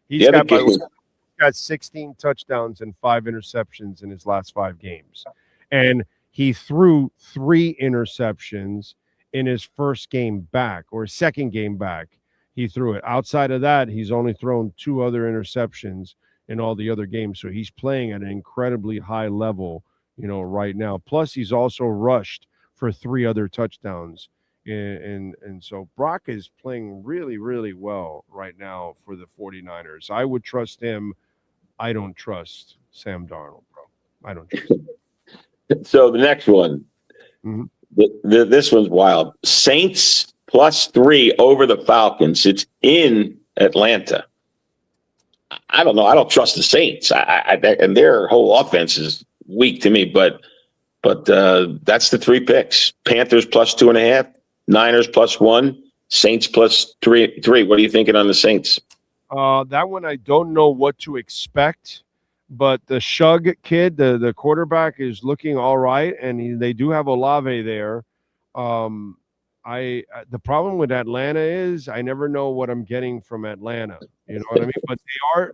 he's got 16 touchdowns and 5 interceptions in his last 5 games, and he threw 3 interceptions in his first game back or second game back. He threw it. Outside of that, he's only thrown 2 other interceptions in all the other games. So he's playing at an incredibly high level, right now. Plus, he's also rushed for 3 other touchdowns. And so Brock is playing really, really well right now for the 49ers. I would trust him. I don't trust Sam Darnold, bro. I don't trust him. So the next one, this one's wild. Saints +3 over the Falcons. It's in Atlanta. I don't know. I don't trust the Saints. And their whole offense is weak to me. But that's the 3 picks: Panthers +2.5, Niners +1, Saints +3. What are you thinking on the Saints? That one I don't know what to expect. But the Shug kid, the quarterback, is looking all right, and they do have Olave there. The problem with Atlanta is I never know what I'm getting from Atlanta. You know what I mean?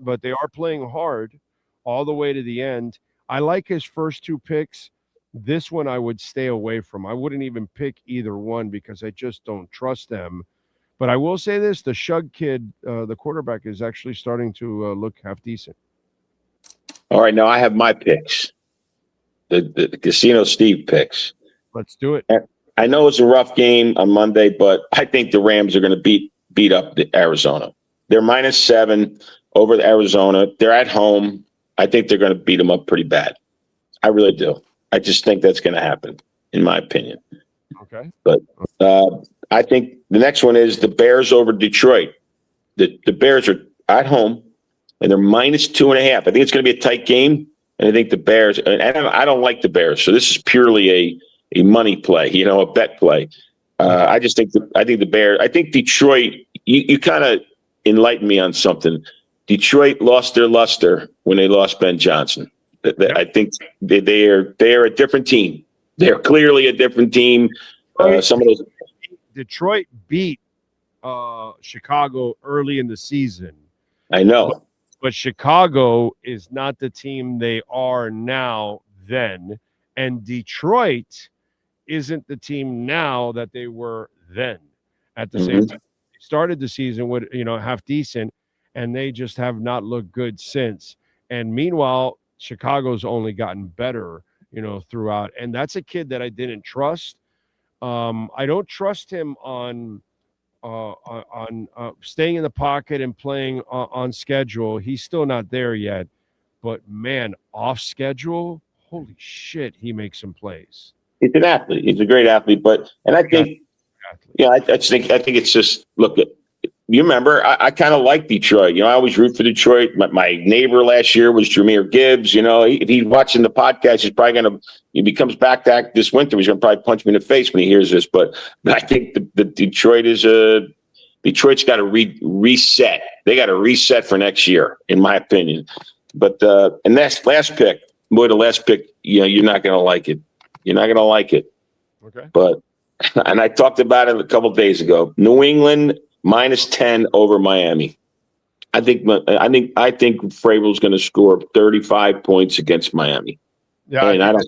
But they are playing hard all the way to the end. I like his first 2 picks. This one I would stay away from. I wouldn't even pick either one because I just don't trust them. But I will say this: the Shug kid, the quarterback, is actually starting to look half decent. All right, now I have my picks. The Casino Steve picks. Let's do it. I know it's a rough game on Monday, but I think the Rams are going to beat up the Arizona. They're -7 over the Arizona. They're at home. I think they're going to beat them up pretty bad. I really do. I just think that's going to happen, in my opinion. Okay. But I think the next one is the Bears over Detroit. The Bears are at home, and they're -2.5. I think it's going to be a tight game, and I think the Bears. And I don't like the Bears, so this is purely a money play, a bet play. I think the Bears. I think Detroit. You kind of enlightened me on something. Detroit lost their luster when they lost Ben Johnson. I think they are a different team. They're clearly a different team. Some of those. Detroit beat Chicago early in the season. I know. But Chicago is not the team they are now then. And Detroit isn't the team now that they were then at the same time. They started the season with, half decent, and they just have not looked good since. And meanwhile, Chicago's only gotten better, throughout. And that's a kid that I didn't trust. I don't trust him on staying in the pocket and playing on schedule. He's still not there yet. But man, off schedule, holy shit, he makes some plays. He's an athlete. He's a great athlete. And I think, I think it's just, look, you remember, I kind of like Detroit. I always root for Detroit. My neighbor last year was Jameer Gibbs. If he's watching the podcast, he's probably going to, if he comes back this winter, he's going to probably punch me in the face when he hears this. But I think the Detroit's got to reset. They got to reset for next year, in my opinion. But and that's last pick, boy, the last pick, you're not going to like it. You're not going to like it. Okay. But, and I talked about it a couple of days ago. New England -10 over Miami. I think Vrabel's going to score 35 points against Miami. Yeah, and I don't.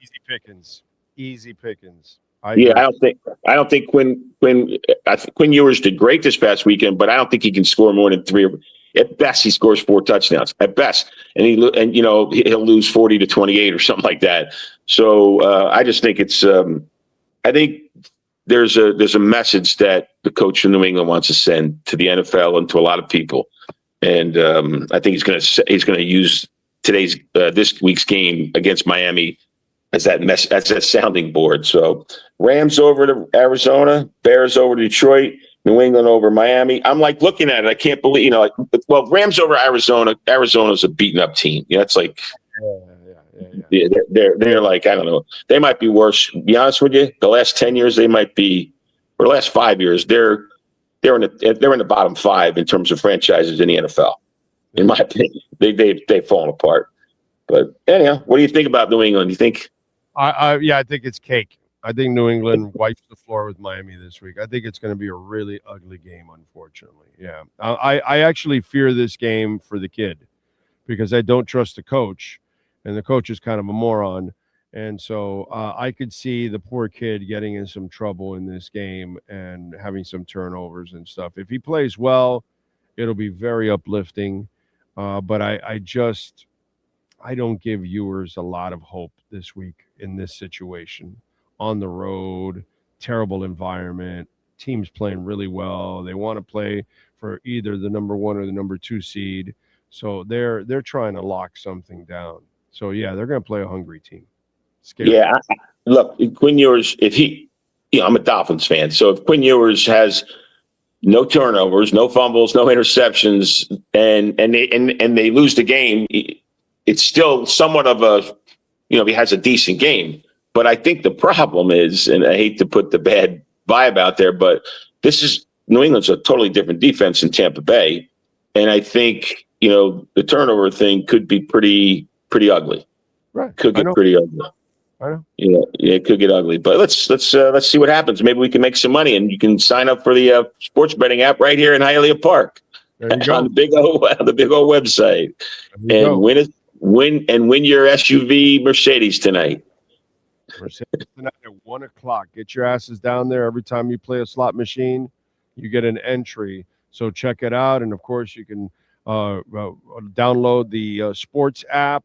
Easy pickings. Easy pickings. I don't think Quinn Ewers did great this past weekend, but I don't think he can score more than 3. At best, he scores 4 touchdowns. At best, and he'll lose 40-28 or something like that. So I just think it's. I think there's a message that the coach of New England wants to send to the NFL and to a lot of people, and I think he's going to use this week's game against Miami as that sounding board. So Rams over to Arizona, Bears over to Detroit, New England over Miami. I'm like looking at it. I can't believe, Rams over Arizona. Arizona's a beaten up team. It's like, yeah. They're like, I don't know. They might be worse. To be honest with you, the last 10 years, they might be, or the last 5 years, they're in the bottom 5 in terms of franchises in the NFL. In my opinion, they've fallen apart. But anyhow, what do you think about New England? Do you think? I think it's cake. I think New England wipes the floor with Miami this week. I think it's going to be a really ugly game, unfortunately. Yeah. I actually fear this game for the kid because I don't trust the coach, and the coach is kind of a moron. And so I could see the poor kid getting in some trouble in this game and having some turnovers and stuff. If he plays well, it'll be very uplifting. But I don't give Ewers a lot of hope this week in this situation. On the road, terrible environment, teams playing really well. They want to play for either the number 1 or the number 2 seed. So they're trying to lock something down. So, yeah, they're going to play a hungry team. Scary. Yeah, look, Quinn Ewers, if he I'm a Dolphins fan. So if Quinn Ewers has no turnovers, no fumbles, no interceptions, and they lose the game, it's still somewhat of a, he has a decent game. But I think the problem is, and I hate to put the bad vibe out there, but New England's a totally different defense than Tampa Bay. And I think, the turnover thing could be pretty ugly. Right. Could get pretty ugly. I know. Yeah, it could get ugly. But let's see what happens. Maybe we can make some money, and you can sign up for the sports betting app right here in Hialeah Park on the Big O website, and win your SUV Mercedes tonight. Mercedes tonight at 1:00. Get your asses down there. Every time you play a slot machine, you get an entry. So check it out, and of course you can download the sports app.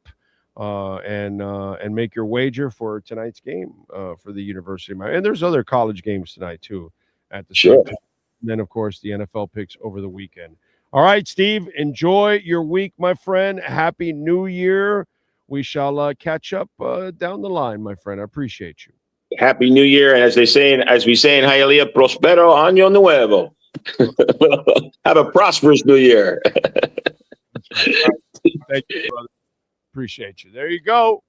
And make your wager for tonight's game for the University of Miami. And there's other college games tonight too at the same time. And then of course the NFL picks over the weekend. All right, Steve, enjoy your week, my friend. Happy New Year. We shall catch up down the line, my friend. I appreciate you. Happy New Year, and as we say in Hialeah, prospero año nuevo. Have a prosperous New Year. Thank you, brother. Appreciate you. There you go.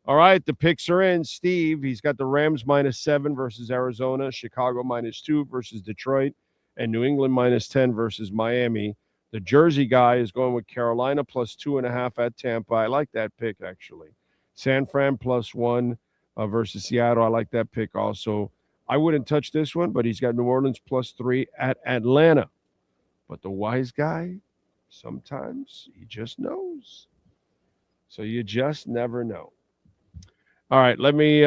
All right, the picks are in. Steve, he's got the Rams -7 versus Arizona, Chicago -2 versus Detroit, and New England -10 versus Miami. The Jersey guy is going with Carolina +2.5 at Tampa. I like that pick, actually. San Fran +1 versus Seattle. I like that pick also. I wouldn't touch this one, but he's got New Orleans +3 at Atlanta. But the wise guy, sometimes he just knows. So you just never know. All right, let me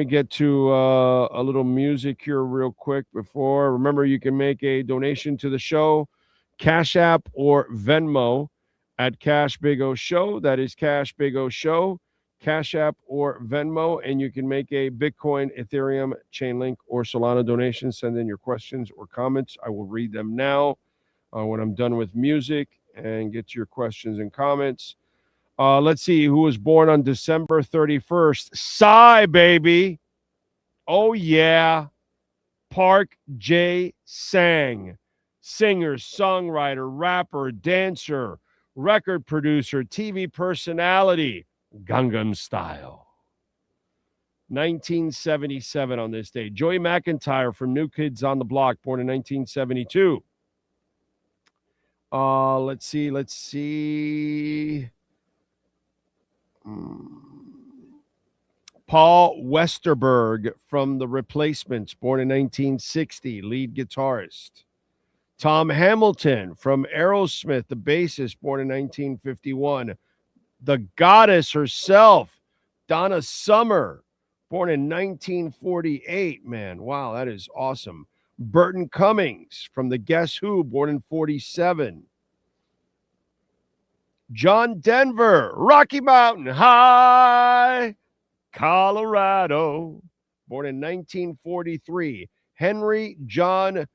get to a little music here real quick before. Remember, you can make a donation to the show, Cash App or Venmo at Cash Big O Show. That is Cash Big O Show, Cash App or Venmo, and you can make a Bitcoin, Ethereum, Chainlink, or Solana donation. Send in your questions or comments. I will read them now when I'm done with music and get to your questions and comments. Let's see who was born on December 31st. Psy, baby. Oh, yeah. Park J. Sang. Singer, songwriter, rapper, dancer, record producer, TV personality. Gangnam Style. 1977 on this day. Joey McIntyre from New Kids on the Block, born in 1972. Let's see. Paul Westerberg from The Replacements, born in 1960, lead guitarist. Tom Hamilton from Aerosmith, the bassist, born in 1951. The goddess herself, Donna Summer, born in 1948. Man, wow, that is awesome. Burton Cummings from the Guess Who, born in 47. John Denver, Rocky Mountain High, Colorado, born in 1943. Henry John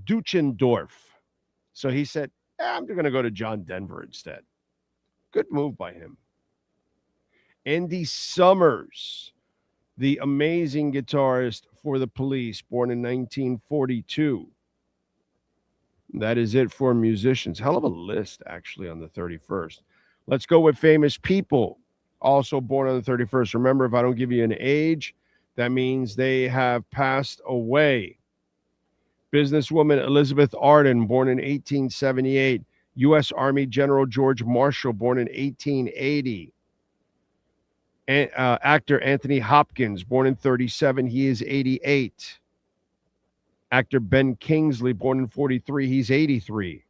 Duchendorf. So he said, I'm going to go to John Denver instead. Good move by him. Andy Summers, the amazing guitarist for The Police, born in 1942. That is it for musicians. Hell of a list, actually, on the 31st. Let's go with famous people, also born on the 31st. Remember, if I don't give you an age, that means they have passed away. Businesswoman Elizabeth Arden, born in 1878. U.S. Army General George Marshall, born in 1880. Actor Anthony Hopkins, born in 37. He is 88. Actor Ben Kingsley, born in 43. He's 83.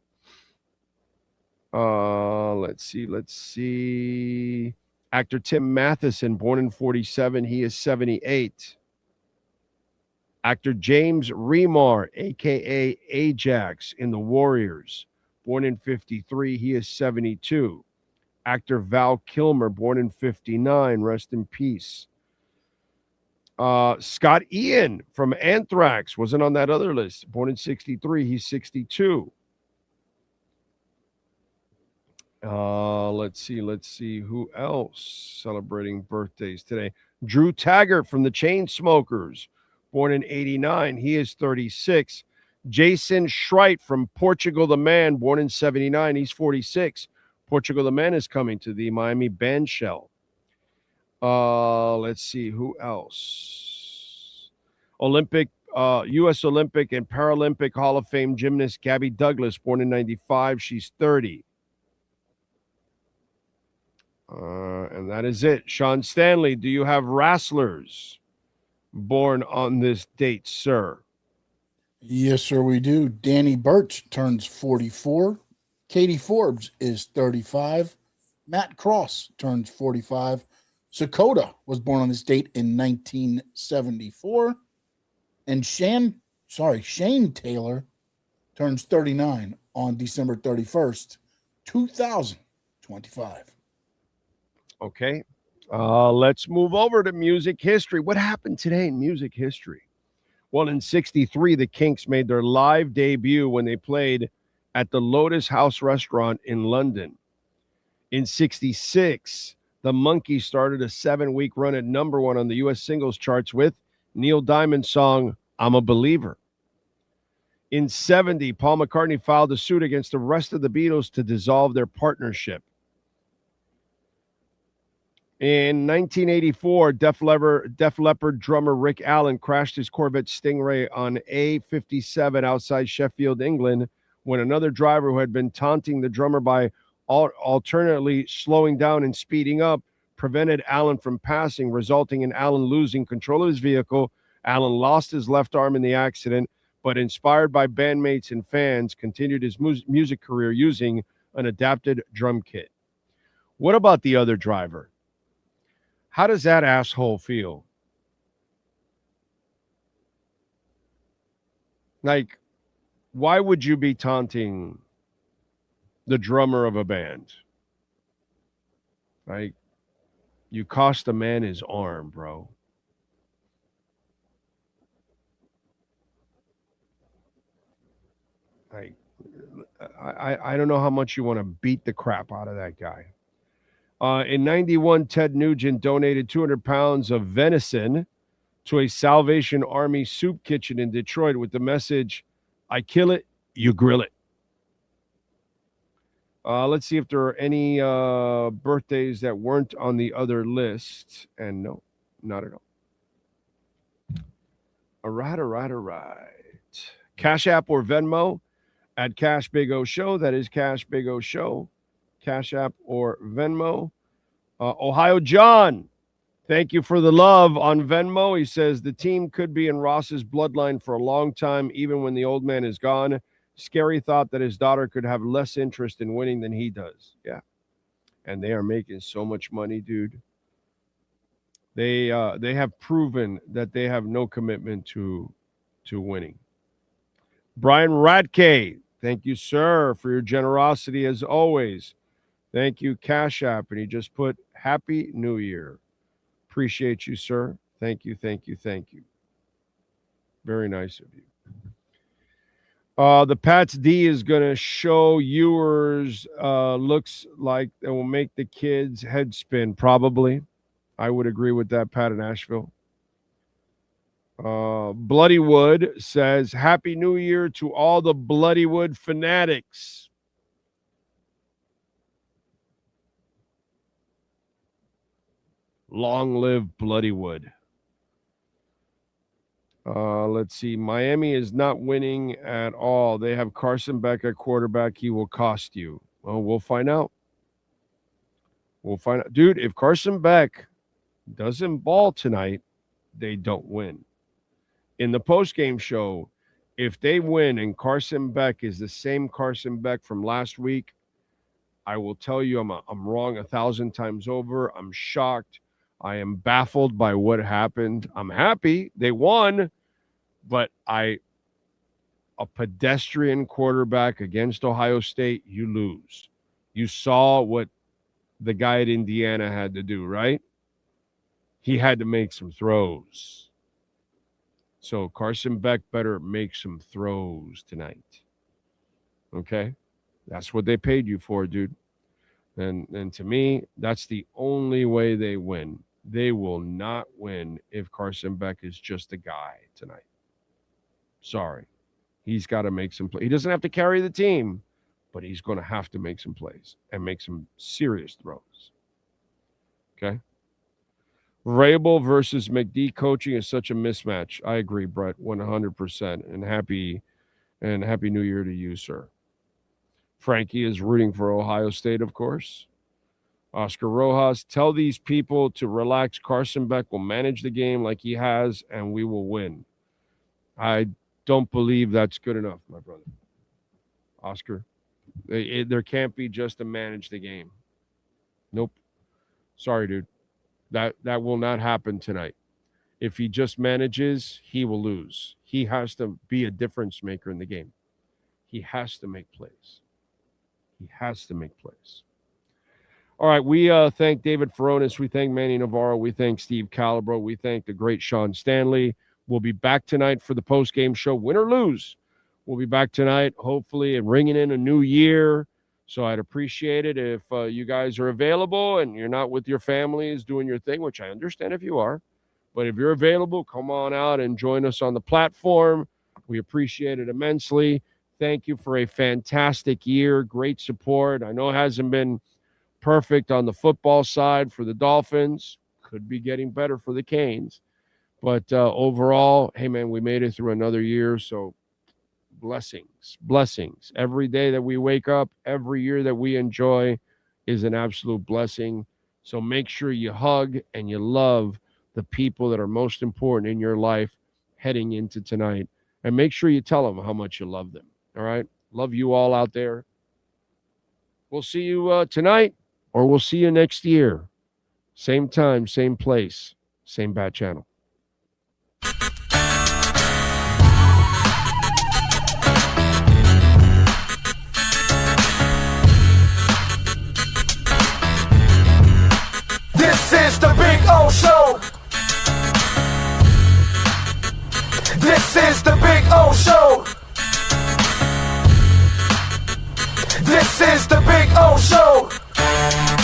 Let's see. Actor Tim Matheson, born in 47. He is 78. Actor James Remar, a.k.a. Ajax in The Warriors, born in 53. He is 72. Actor Val Kilmer, born in 59. Rest in peace. Scott Ian from Anthrax wasn't on that other list. Born in 63. He's 62. Let's see who else celebrating birthdays today. Drew Taggart from the Chainsmokers, born in 89. He is 36. Jason Schreit from Portugal the Man, born in 79. He's 46. Portugal the Man is coming to the Miami Bandshell. Let's see who else. U.S. Olympic and Paralympic Hall of Fame gymnast Gabby Douglas, born in 95. She's 30. And that is it. Sean Stanley, do you have wrestlers born on this date, sir? Yes, sir, we do. Danny Burch turns 44. Katie Forbes is 35. Matt Cross turns 45. Sakota was born on this date in 1974. And Shane Taylor turns 39 on December 31st, 2025. Okay. Let's move over to music history. What happened today in music history? Well, in 63, the Kinks made their live debut when they played at the Lotus House restaurant in London. In 66, the Monkees started a 7-week run at number 1 on the U.S. singles charts with Neil Diamond's song, I'm a Believer. In 70, Paul McCartney filed a suit against the rest of the Beatles to dissolve their partnership. In 1984, Def Leppard drummer Rick Allen crashed his Corvette Stingray on A57 outside Sheffield, England, when another driver who had been taunting the drummer by alternately slowing down and speeding up prevented Allen from passing, resulting in Allen losing control of his vehicle. Allen lost his left arm in the accident, but inspired by bandmates and fans, continued his music career using an adapted drum kit. What about the other driver? How does that asshole feel? Like, why would you be taunting the drummer of a band? Like, you cost a man his arm, bro. Like, I don't know how much you want to beat the crap out of that guy. In 91, Ted Nugent donated 200 pounds of venison to a Salvation Army soup kitchen in Detroit with the message, I kill it, you grill it. Let's see if there are any birthdays that weren't on the other list. And no, not at all. All right. Cash App or Venmo at Cash Big O Show. That is Cash Big O Show. Cash App or Venmo. Ohio John, thank you for the love on Venmo. He says the team could be in Ross's bloodline for a long time, even when the old man is gone. Scary thought that his daughter could have less interest in winning than he does. Yeah. And they are making so much money, dude. They have proven that they have no commitment to winning. Brian Radke, thank you, sir, for your generosity as always. Thank you, Cash App. And he just put Happy New Year. Appreciate you, sir. Thank you. Very nice of you. The Pats D is going to show yours. Looks like it will make the kids head spin, probably. I would agree with that, Pat in Asheville. Bloodywood says, Happy New Year to all the Bloodywood fanatics. Long live Bloodywood. Let's see. Miami is not winning at all. They have Carson Beck at quarterback. He will cost you. Well, we'll find out. Dude, if Carson Beck doesn't ball tonight, they don't win. In the postgame show, if they win and Carson Beck is the same Carson Beck from last week, I will tell you I'm wrong 1,000 times over. I'm shocked. I am baffled by what happened. I'm happy they won, but a pedestrian quarterback against Ohio State, you lose. You saw what the guy at Indiana had to do, right? He had to make some throws. So Carson Beck better make some throws tonight. Okay? That's what they paid you for, dude. And to me, that's the only way they win. They will not win if Carson Beck is just a guy tonight. Sorry. He's got to make some plays. He doesn't have to carry the team, but he's going to have to make some plays and make some serious throws. Okay? Vrabel versus McD coaching is such a mismatch. I agree, Brett, 100%. And happy New Year to you, sir. Frankie is rooting for Ohio State, of course. Oscar Rojas, tell these people to relax. Carson Beck will manage the game like he has, and we will win. I don't believe that's good enough, my brother. Oscar, there can't be just a manage the game. Nope. Sorry, dude. That will not happen tonight. If he just manages, he will lose. He has to be a difference maker in the game. He has to make plays. All right, we thank David Furones. We thank Manny Navarro. We thank Steve Calabro. We thank the great Sean Stanley. We'll be back tonight for the post-game show, win or lose. We'll be back tonight, hopefully, and ringing in a new year. So I'd appreciate it if you guys are available and you're not with your families doing your thing, which I understand if you are. But if you're available, come on out and join us on the platform. We appreciate it immensely. Thank you for a fantastic year. Great support. I know it hasn't been perfect on the football side for the Dolphins. Could be getting better for the Canes. But overall, hey, man, we made it through another year. So blessings. Every day that we wake up, every year that we enjoy is an absolute blessing. So make sure you hug and you love the people that are most important in your life heading into tonight. And make sure you tell them how much you love them. All right? Love you all out there. We'll see you tonight, or we'll see you next year. Same time, same place, same bat channel. This is the Big O Show.